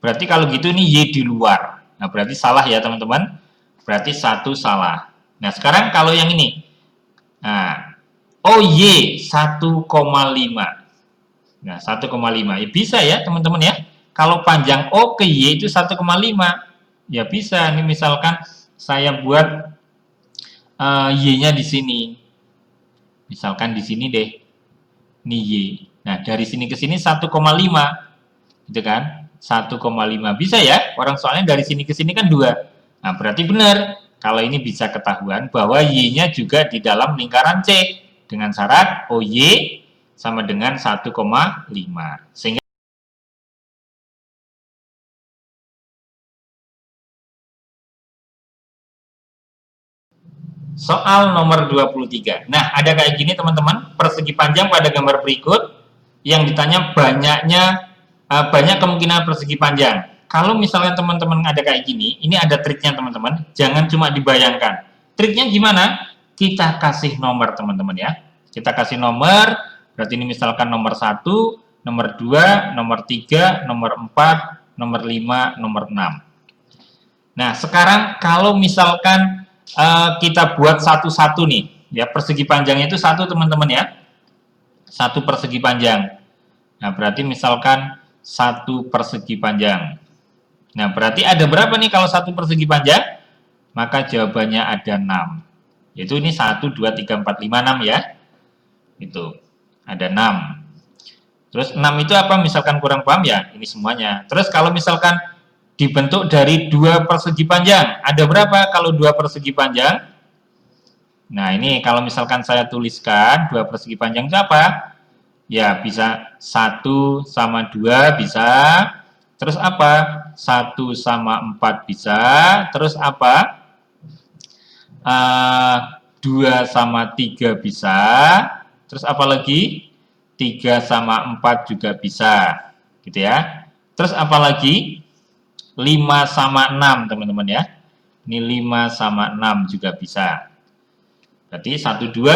Berarti kalau gitu ini Y di luar. Nah, berarti salah ya, teman-teman. Berarti 1 salah. Nah, sekarang kalau yang ini. Nah, OY 1,5. Nah, 1,5. Ya bisa ya, teman-teman ya. Kalau panjang O ke Y itu 1,5. Ya bisa. Ini misalkan saya buat Y-nya di sini. Misalkan di sini deh. Ini Y. Nah, dari sini ke sini 1,5. Gitu kan? 1,5. Bisa ya? Orang soalnya dari sini ke sini kan 2. Nah, berarti benar. Kalau ini bisa ketahuan bahwa Y-nya juga di dalam lingkaran C. Dengan syarat OY sama dengan 1,5. Sehingga soal nomor 23. Nah, ada kayak gini teman-teman, persegi panjang pada gambar berikut yang ditanya banyak kemungkinan persegi panjang. Kalau misalnya teman-teman ada kayak gini, ini ada triknya teman-teman, jangan cuma dibayangkan. Triknya gimana? Kita kasih nomor teman-teman ya. Kita kasih nomor, berarti ini misalkan nomor 1, nomor 2, nomor 3, nomor 4, nomor 5, nomor 6. Nah, sekarang kalau misalkan kita buat satu-satu nih, ya persegi panjangnya itu satu teman-teman ya, satu persegi panjang. Nah, berarti misalkan satu persegi panjang. Nah, berarti ada berapa nih kalau satu persegi panjang? Maka jawabannya ada 6. Yaitu ini 1, 2, 3, 4, 5, 6 ya. Itu, ada 6. Terus 6 itu apa? Misalkan kurang paham ya, ini semuanya. Terus kalau misalkan dibentuk dari 2 persegi panjang. Ada berapa kalau 2 persegi panjang? Nah, ini kalau misalkan saya tuliskan 2 persegi panjang itu apa? Ya, bisa 1 sama 2 bisa. Terus apa? 1 sama 4 bisa. Terus apa? 2 sama 3 bisa. Terus apa lagi? 3 sama 4 juga bisa. Gitu ya. Terus apa lagi? 5 sama 6 teman-teman ya. Ini 5 sama 6 juga bisa. Berarti 1, 2,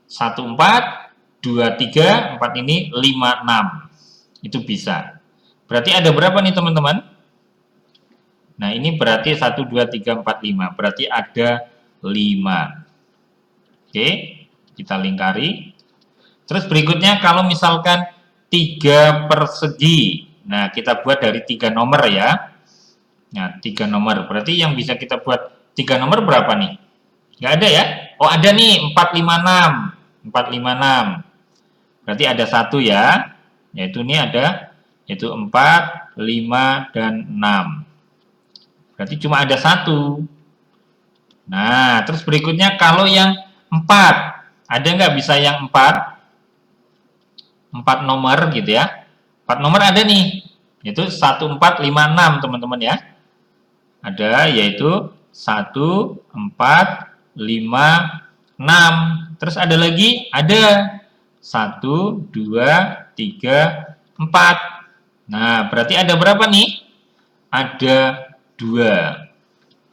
1, 4, 2, 3, 4 ini 5, 6. Itu bisa. Berarti ada berapa nih teman-teman? Nah ini berarti 1, 2, 3, 4, 5. Berarti ada 5. Oke, kita lingkari. Terus berikutnya kalau misalkan 3 persegi. Nah kita buat dari 3 nomor ya. Nah, 3 nomor. Berarti yang bisa kita buat 3 nomor berapa nih? Nggak ada ya? Oh, ada nih, 456. 456. Berarti ada 1 ya. Yaitu ini ada, yaitu 4, 5, dan 6. Berarti cuma ada 1. Nah, terus berikutnya kalau yang 4. Ada nggak bisa yang 4? 4 nomor gitu ya. 4 nomor ada nih. Yaitu 1, 4, 5, 6 teman-teman ya. Ada yaitu 1, 4, 5, 6. Terus ada lagi? Ada 1, 2, 3, 4. Nah, berarti ada berapa nih? Ada 2.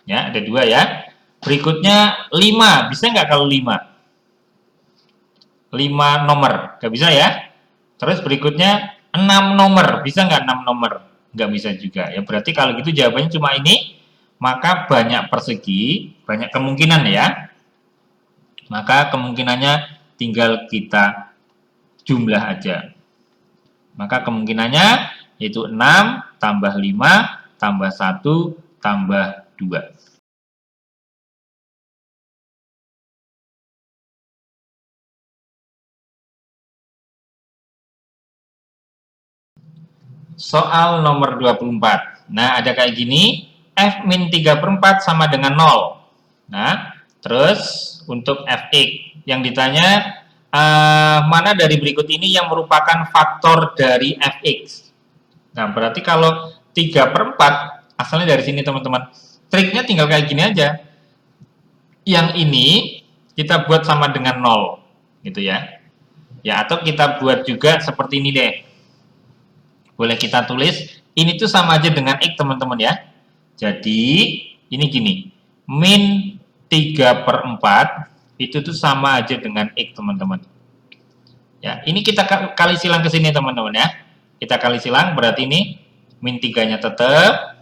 Ya, ada 2 ya. Berikutnya 5. Bisa nggak kalau 5? 5 nomor. Nggak bisa ya? Terus berikutnya 6 nomor. Bisa nggak 6 nomor? Nggak bisa juga. Ya, berarti kalau gitu jawabannya cuma ini. Maka banyak persegi, banyak kemungkinan ya. Maka kemungkinannya tinggal kita jumlah aja. Maka kemungkinannya yaitu 6 tambah 5 tambah 1 tambah 2. Soal nomor 24. Nah, ada kayak gini, F min 3/4 sama dengan 0. Nah, terus untuk fx yang ditanya mana dari berikut ini yang merupakan faktor dari fx. Nah, berarti kalau 3/4 asalnya dari sini teman-teman. Triknya tinggal kayak gini aja. Yang ini kita buat sama dengan 0 gitu ya. Ya, atau kita buat juga seperti ini deh. Boleh kita tulis, ini tuh sama aja dengan X teman-teman ya. Jadi, ini gini, min 3/4 itu tuh sama aja dengan X teman-teman. Ya, ini kita kali silang ke sini teman-teman ya. Kita kali silang berarti ini min 3-nya tetap.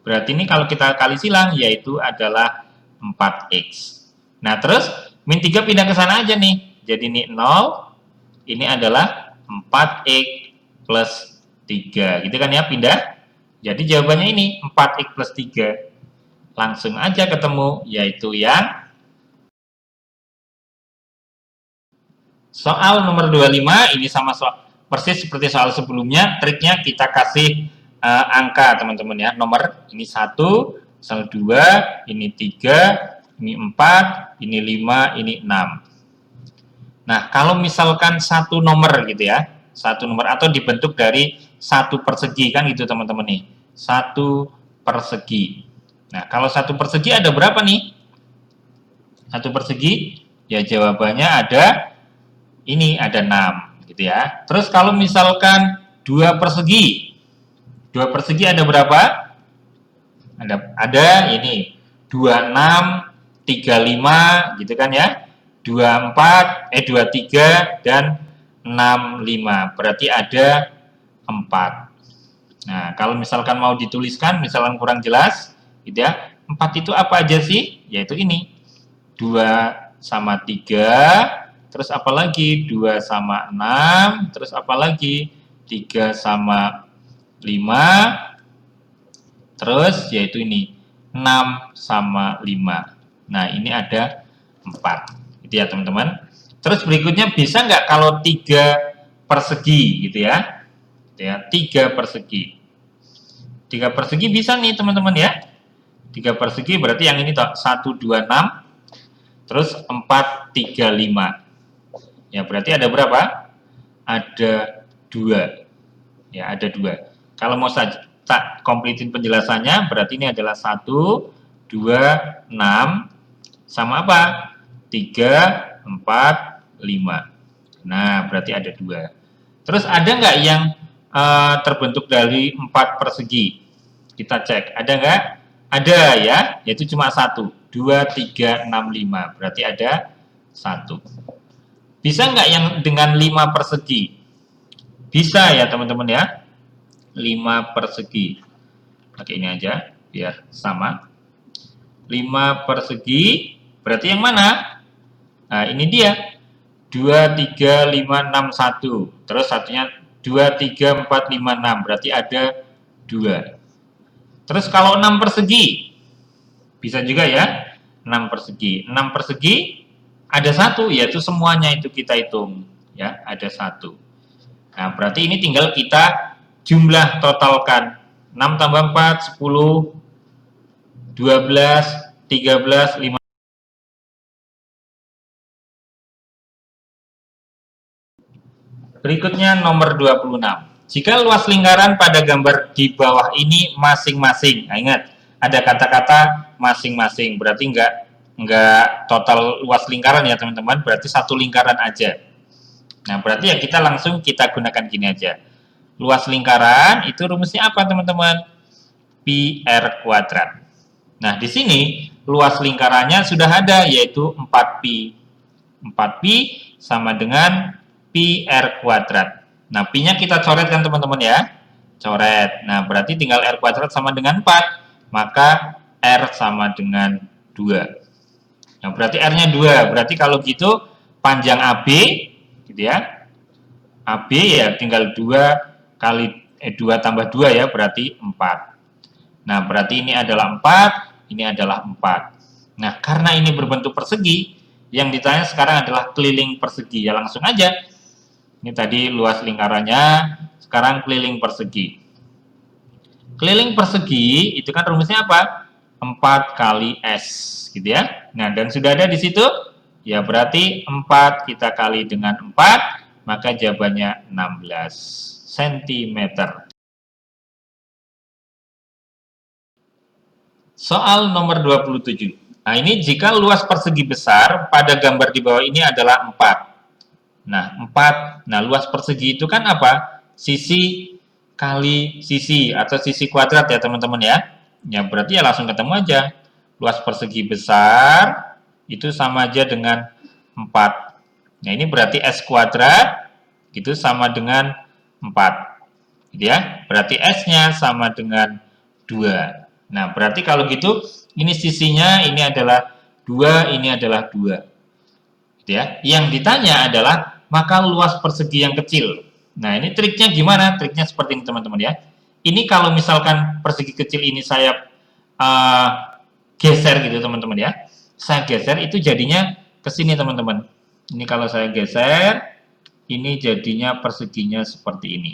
Berarti ini kalau kita kali silang yaitu adalah 4x. Nah, terus min 3 pindah ke sana aja nih. Jadi ini 0, ini adalah 4x plus 3. Gitu kan ya, pindah. Jadi jawabannya ini 4x plus 3. Langsung aja ketemu, yaitu yang soal nomor 25. Ini sama persis seperti soal sebelumnya. Triknya kita kasih angka teman-teman ya. Nomor ini 1, misal 2, ini 3, ini 4, ini 5, ini 6. Nah, kalau misalkan satu nomor gitu ya, satu nomor atau dibentuk dari satu persegi kan gitu teman-teman nih, satu persegi. Nah, kalau satu persegi ada berapa nih? Satu persegi, ya jawabannya ada ini ada 6 gitu ya. Terus kalau misalkan dua persegi ada berapa? Ada ini 26, 35 gitu kan ya. 24, 23 dan 65. Berarti ada 4. Nah, kalau misalkan mau dituliskan, misalkan kurang jelas, gitu ya. 4 itu apa aja sih? Yaitu ini. 2 sama 3, terus apa lagi? 2 sama 6, terus apa lagi? 3 sama 5, terus yaitu ini. 6 sama 5. Nah, ini ada 4. Gitu ya teman-teman. Terus berikutnya bisa nggak kalau 3 persegi gitu ya. Gitu ya, 3 persegi. 3 persegi bisa nih teman-teman ya. 3 persegi berarti yang ini 1, 2, 6. Terus 4, 3, 5. Ya berarti ada berapa? Ada 2. Ya ada 2. Kalau mau saja tak komplitin penjelasannya berarti ini adalah 1, 2, 6 sama apa? 3, 4, 5. Nah, berarti ada 2. Terus ada nggak yang terbentuk dari 4 persegi? Kita cek. Ada nggak? Ada ya, yaitu cuma 1. 2, 3, 6, 5. Berarti ada 1. Bisa nggak yang dengan 5 persegi? Bisa ya teman-teman ya. 5 persegi. Pakai ini aja, biar sama. 5 persegi, berarti yang mana? Nah, ini dia. 2, 3, 5, 6, 1. Terus satunya 2, 3, 4, 5, 6. Berarti ada 2. Terus kalau 6 persegi, bisa juga ya. 6 persegi. 6 persegi, ada 1, yaitu semuanya itu kita hitung. Ya, ada 1. Nah, berarti ini tinggal kita jumlah totalkan. 6 tambah 4, 10, 12, 13, 15. Berikutnya nomor 26. Jika luas lingkaran pada gambar di bawah ini masing-masing. Nah, ingat, ada kata-kata masing-masing. Berarti enggak total luas lingkaran ya, teman-teman. Berarti satu lingkaran aja. Nah, berarti ya kita langsung kita gunakan gini aja. Luas lingkaran itu rumusnya apa, teman-teman? Pi R kuadrat. Nah, di sini luas lingkarannya sudah ada, yaitu 4pi. 4pi sama dengan pi R kuadrat. Nah, pi-nya kita coret kan teman-teman ya. Coret. Nah, berarti tinggal R kuadrat sama dengan 4. Maka R sama dengan 2. Nah, berarti R-nya 2. Berarti kalau gitu panjang AB gitu ya. AB ya tinggal 2 kali 2 tambah 2 ya, berarti 4. Nah, berarti ini adalah 4, ini adalah 4. Nah, karena ini berbentuk persegi, yang ditanya sekarang adalah keliling persegi. Ya langsung aja. Ini tadi luas lingkarannya, sekarang keliling persegi. Keliling persegi itu kan rumusnya apa? 4 kali S, gitu ya. Nah, dan sudah ada di situ, ya berarti 4 kita kali dengan 4, maka jawabannya 16 cm. Soal nomor 27. Nah, ini jika luas persegi besar pada gambar di bawah ini adalah 4. Nah, 4. Nah, luas persegi itu kan apa? Sisi kali sisi atau sisi kuadrat ya, teman-teman ya. Ya, berarti ya langsung ketemu aja. Luas persegi besar itu sama aja dengan 4. Nah, ini berarti S kuadrat itu sama dengan 4. Gitu ya. Berarti S-nya sama dengan 2. Nah, berarti kalau gitu, ini sisinya ini adalah 2, ini adalah 2. Gitu ya. Yang ditanya adalah, maka luas persegi yang kecil. Nah, ini triknya gimana? Triknya seperti ini, teman-teman ya. Ini kalau misalkan persegi kecil ini saya geser gitu, teman-teman ya. Saya geser, itu jadinya ke sini, teman-teman. Ini kalau saya geser, ini jadinya perseginya seperti ini.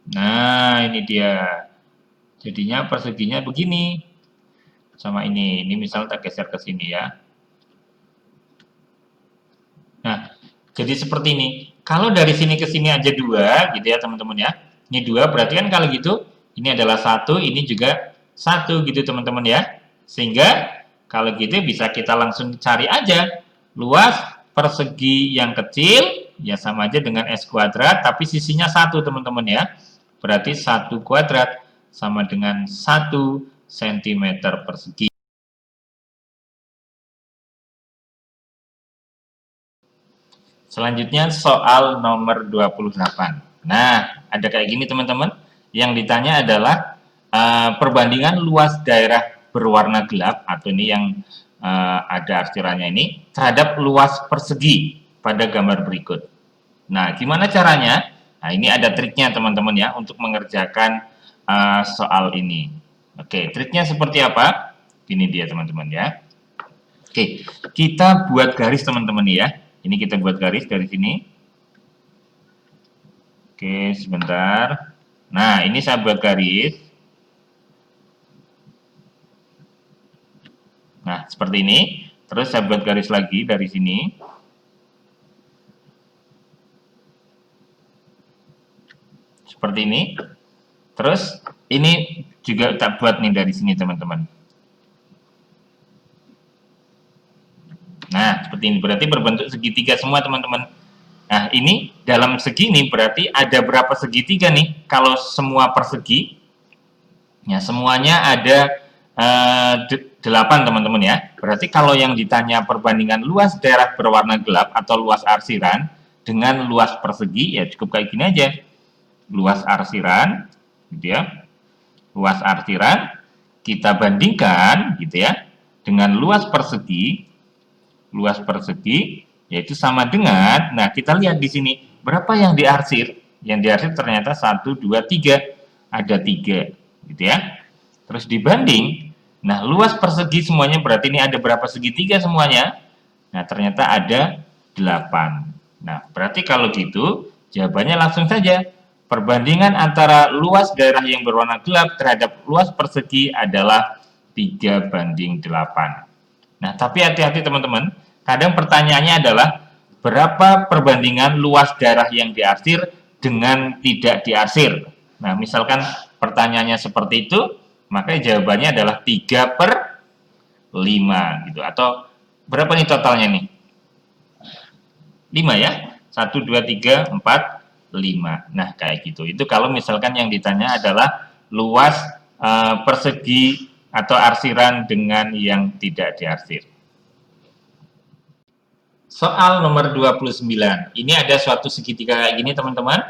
Nah, ini dia. Jadinya perseginya begini. Sama ini. Ini misal tak geser ke sini ya. Nah, jadi seperti ini. Kalau dari sini ke sini aja 2, gitu ya teman-teman ya. Ini 2, berarti kan kalau gitu, ini adalah 1, ini juga 1 gitu teman-teman ya. Sehingga, kalau gitu bisa kita langsung cari aja. Luas persegi yang kecil, ya sama aja dengan S kuadrat, tapi sisinya 1 teman-teman ya. Berarti 1 kuadrat sama dengan 1 cm persegi. Selanjutnya soal nomor 28. Nah, ada kayak gini teman-teman. Yang ditanya adalah perbandingan luas daerah berwarna gelap, atau ini yang ada arsirannya ini, terhadap luas persegi pada gambar berikut. Nah, gimana caranya? Nah, ini ada triknya teman-teman ya untuk mengerjakan soal ini. Oke, triknya seperti apa? Ini dia teman-teman ya. Oke, kita buat garis teman-teman ya. Ini kita buat garis dari sini. Oke, sebentar. Nah, ini saya buat garis. Nah, seperti ini. Terus saya buat garis lagi dari sini. Seperti ini. Terus ini juga tak buat nih dari sini teman-teman. Nah, seperti ini. Berarti berbentuk segitiga semua teman-teman. Nah, ini dalam segini berarti ada berapa segitiga nih? Kalau semua persegi, ya semuanya ada 8 teman-teman ya. Berarti kalau yang ditanya perbandingan luas daerah berwarna gelap atau luas arsiran dengan luas persegi, ya cukup kayak gini aja. Luas arsiran, gitu ya. Luas arsiran kita bandingkan, gitu ya, dengan luas persegi. Luas persegi yaitu sama dengan, nah kita lihat di sini berapa yang diarsir. Yang diarsir ternyata 1, 2, 3, ada 3, gitu ya. Terus dibanding, nah luas persegi semuanya berarti ini ada berapa segitiga semuanya. Nah ternyata ada 8. Nah berarti kalau gitu jawabannya langsung saja. Perbandingan antara luas daerah yang berwarna gelap terhadap luas persegi adalah 3:8. Nah, tapi hati-hati teman-teman, kadang pertanyaannya adalah berapa perbandingan luas daerah yang diarsir dengan tidak diarsir. Nah, misalkan pertanyaannya seperti itu, maka jawabannya adalah 3/5 gitu. Atau berapa nih totalnya nih? 5 ya? 1, 2, 3, 4, 5. Nah, kayak gitu. Itu kalau misalkan yang ditanya adalah luas persegi atau arsiran dengan yang tidak diarsir. Soal nomor 29. Ini ada suatu segitiga kayak gini teman-teman.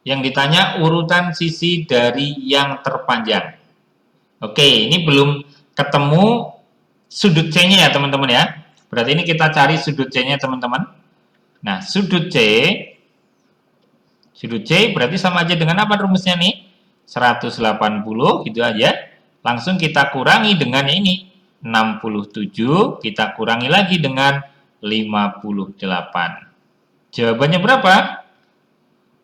Yang ditanya urutan sisi dari yang terpanjang. Oke, ini belum ketemu sudut C-nya ya teman-teman ya. Berarti ini kita cari sudut C-nya teman-teman. Nah, sudut C berarti sama aja dengan apa rumusnya nih? 180 gitu aja. Langsung kita kurangi dengan ini. 67 kita kurangi lagi dengan 58. Jawabannya berapa?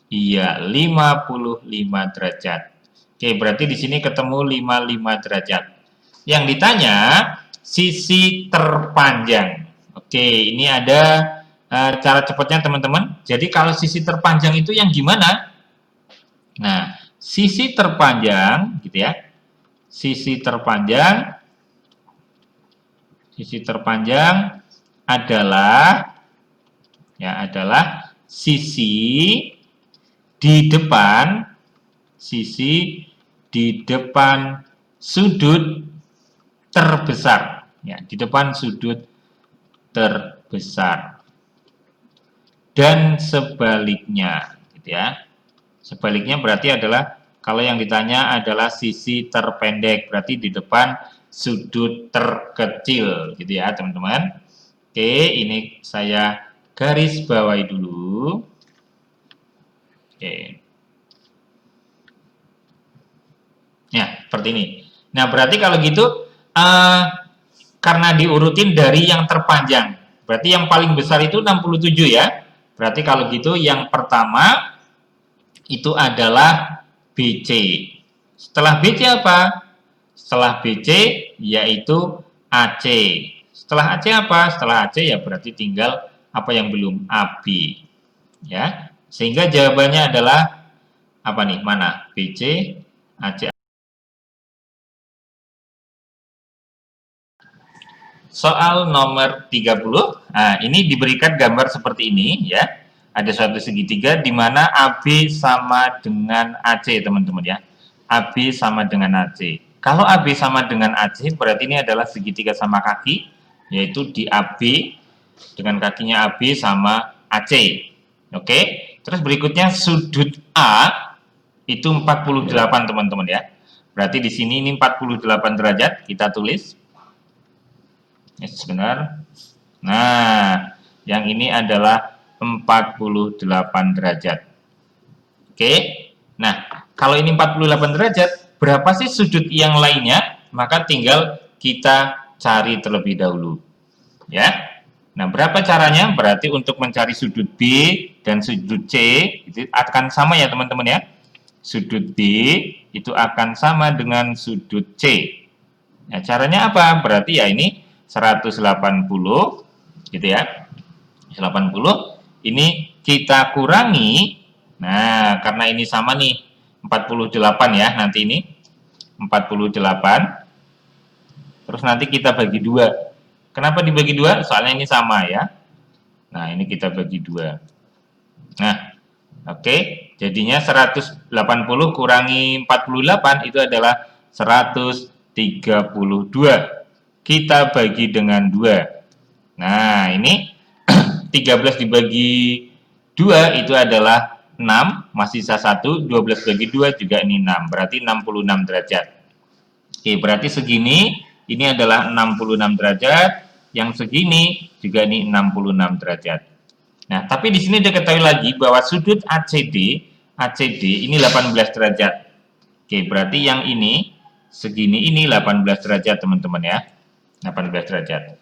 Iya, 55 derajat. Oke, berarti di sini ketemu 55 derajat. Yang ditanya sisi terpanjang. Oke, ini ada cara cepatnya teman-teman. Jadi kalau sisi terpanjang itu yang gimana? Nah, sisi terpanjang gitu ya. Sisi terpanjang adalah adalah sisi di depan sudut terbesar, ya, di depan sudut terbesar. Dan sebaliknya, gitu ya. Sebaliknya berarti adalah kalau yang ditanya adalah sisi terpendek, berarti di depan sudut terkecil, gitu ya, teman-teman. Oke, ini saya garis bawahi dulu. Oke. Ya, seperti ini. Nah, berarti kalau gitu, karena diurutin dari yang terpanjang, berarti yang paling besar itu 67 ya. Berarti kalau gitu yang pertama itu adalah BC. Setelah BC apa? Setelah BC yaitu AC. Setelah AC apa? Setelah AC ya berarti tinggal apa yang belum, AB. Ya. Sehingga jawabannya adalah apa nih? Mana? BC, AC. Soal nomor 30. Nah, ini diberikan gambar seperti ini ya. Ada suatu segitiga di mana AB sama dengan AC, teman-teman ya. AB sama dengan AC. Kalau AB sama dengan AC, berarti ini adalah segitiga sama kaki, yaitu di AB dengan kakinya AB sama AC. Oke. Terus berikutnya sudut A itu 48, teman-teman ya. Berarti di sini ini 48 derajat, kita tulis. Sebentar. Nah, yang ini adalah 48 derajat. Oke. Nah, kalau ini 48 derajat, berapa sih sudut yang lainnya? Maka tinggal kita cari terlebih dahulu. Ya. Nah, berapa caranya? Berarti untuk mencari sudut B dan sudut C itu akan sama ya, teman-teman ya. Sudut B itu akan sama dengan sudut C. Nah, caranya apa? Berarti ya ini 180 gitu ya. 180 ini kita kurangi. Nah, karena ini sama nih 48 ya, nanti ini 48. Terus nanti kita bagi 2. Kenapa dibagi 2? Soalnya ini sama ya. Nah, ini kita bagi 2. Nah, oke. Jadinya 180 kurangi 48 itu adalah 132. Kita bagi dengan 2. Nah, ini 13 dibagi 2 itu adalah 6, masih sisa 1, 12 bagi 2 juga ini 6, berarti 66 derajat. Oke, berarti segini, ini adalah 66 derajat, yang segini juga ini 66 derajat. Nah, tapi di sini diketahui lagi bahwa sudut ACD ini 18 derajat. Oke, berarti yang ini, segini ini 18 derajat, teman-teman ya. 18 derajat.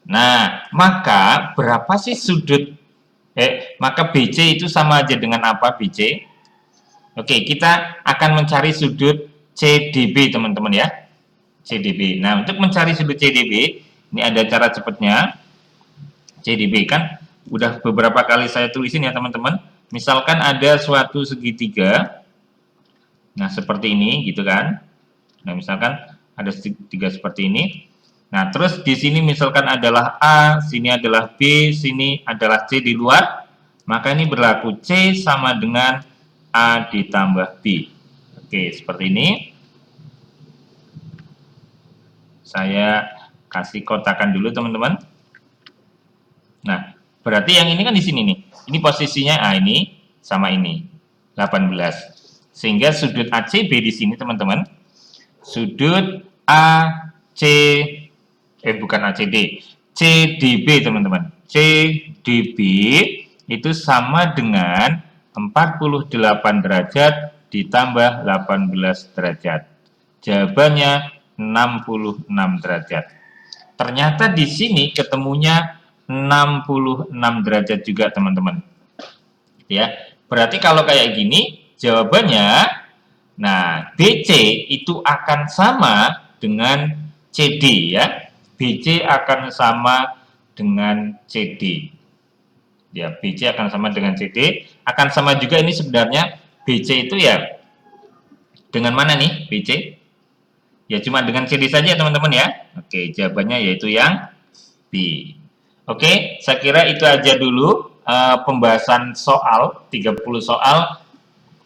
Nah, maka berapa sih sudut maka BC itu sama aja dengan apa BC? Oke, kita akan mencari sudut CDB, teman-teman ya. CDB. Nah, untuk mencari sudut CDB, ini ada cara cepatnya. CDB kan udah beberapa kali saya tulisin ya, teman-teman. Misalkan ada suatu segitiga. Nah, seperti ini gitu kan. Nah, misalkan ada segitiga seperti ini. Nah, terus di sini misalkan adalah A, sini adalah B, sini adalah C di luar, maka ini berlaku C sama dengan A ditambah B. Oke, seperti ini. Saya kasih kotakan dulu, teman-teman. Nah, berarti yang ini kan di sini nih. Ini posisinya A ini sama ini, 18. Sehingga sudut ACB di sini, teman-teman, sudut AC bukan ACD, CDB, teman-teman. CDB itu sama dengan 48 derajat ditambah 18 derajat. Jawabannya 66 derajat. Ternyata di sini ketemunya 66 derajat juga, teman-teman. Ya. Berarti kalau kayak gini, jawabannya, nah, BC itu akan sama dengan CD ya. BC akan sama dengan CD. Ya, BC akan sama dengan CD. Akan sama juga ini sebenarnya BC itu ya dengan mana nih BC? Ya cuma dengan CD saja teman-teman ya. Oke, jawabannya yaitu yang B. Oke, saya kira itu aja dulu pembahasan soal 30 soal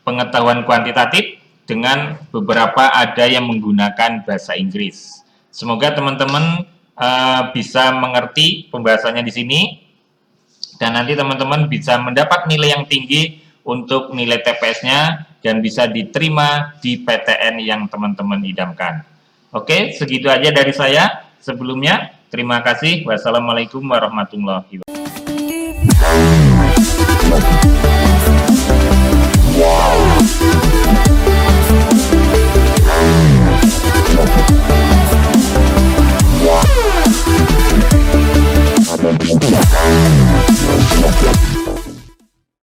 pengetahuan kuantitatif dengan beberapa ada yang menggunakan bahasa Inggris. Semoga teman-teman bisa mengerti pembahasannya di sini dan nanti teman-teman bisa mendapat nilai yang tinggi untuk nilai TPS-nya dan bisa diterima di PTN yang teman-teman idamkan. Oke, segitu aja dari saya. Sebelumnya, terima kasih. Wassalamualaikum warahmatullahi wabarakatuh.